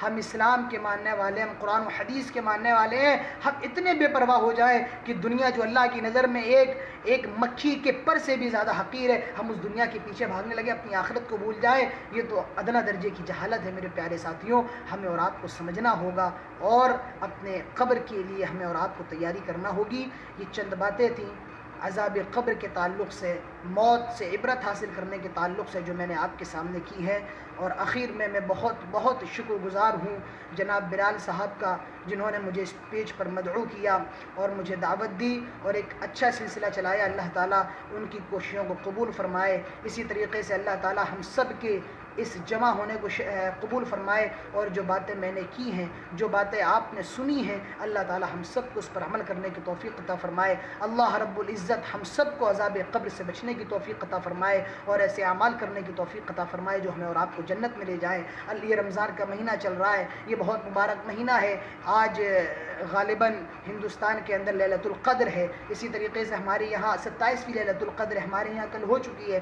ہم اسلام کے ماننے والے، ہم قرآن و حدیث کے ماننے والے ہیں، ہم اتنے بے پرواہ ہو جائیں کہ دنیا جو اللہ کی نظر میں ایک مکھی کے پر سے بھی زیادہ حقیر ہے، ہم اس دنیا کے پیچھے بھاگنے لگے، اپنی آخرت کو بھول جائیں، یہ تو ادنیٰ درجے کی جہالت ہے میرے پیارے ساتھیوں۔ ہمیں اور آپ کو سمجھنا ہوگا اور اپنے قبر کے لیے ہمیں اور آپ کو تیاری کرنا ہوگی۔ یہ چند باتیں تھیں عذاب قبر کے تعلق سے، موت سے عبرت حاصل کرنے کے تعلق سے، جو میں نے آپ کے سامنے کی ہے۔ اور آخر میں بہت بہت شکر گزار ہوں جناب بلال صاحب کا، جنہوں نے مجھے اس پیج پر مدعو کیا اور مجھے دعوت دی اور ایک اچھا سلسلہ چلایا۔ اللہ تعالیٰ ان کی کوششوں کو قبول فرمائے، اسی طریقے سے اللہ تعالیٰ ہم سب کے اس جمع ہونے کو قبول فرمائے، اور جو باتیں میں نے کی ہیں، جو باتیں آپ نے سنی ہیں، اللہ تعالیٰ ہم سب کو اس پر عمل کرنے کی توفیق عطا فرمائے۔ اللہ رب العزت ہم سب کو عذاب قبر سے بچنے کی توفیق عطا فرمائے اور ایسے اعمال کرنے کی توفیق عطا فرمائے جو ہمیں اور آپ کو جنت میں لے جائیں۔ یہ رمضان کا مہینہ چل رہا ہے، یہ بہت مبارک مہینہ ہے۔ آج غالباً ہندوستان کے اندر لیلۃ القدر ہے، اسی طریقے سے ہمارے یہاں 27ویں لیلۃ القدر ہمارے یہاں کل ہو چکی ہے۔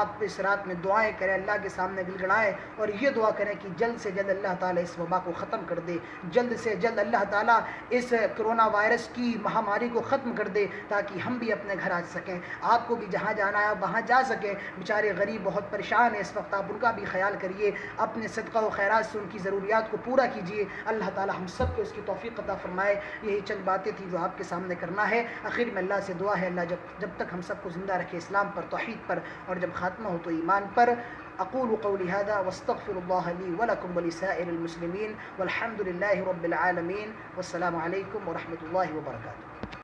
آپ اس رات میں دعائیں کریں، اللہ کے سامنے گڑائیں اور یہ دعا کریں کہ جلد سے جلد اللہ تعالیٰ اس وبا کو ختم کر دے، جلد سے جلد اللہ تعالیٰ اس کرونا وائرس کی مہاماری کو ختم کر دے، تاکہ ہم بھی اپنے گھر آ سکیں، آپ کو بھی جہاں جانا ہے وہاں جا سکیں۔ بیچارے غریب بہت پریشان ہیں اس وقت، آپ ان کا بھی خیال کریے، اپنے صدقہ و خیرات سے ان کی ضروریات کو پورا کیجیے۔ اللہ تعالیٰ ہم سب کو اس کی توفیق عطا فرمائے۔ یہی چند باتیں تھیں جو آپ کے سامنے کرنا ہے۔ آخر میں اللہ سے دعا ہے، اللہ جب تک ہم سب کو زندہ رکھے اسلام پر، توحید پر، اور جب خاتمہ ہو تو ایمان پر۔ اقول قولی هذا واستغفر الله لي ولكم ولسائر المسلمين والحمد لله رب العالمين، والسلام علیکم ورحمۃ اللہ وبرکاتہ۔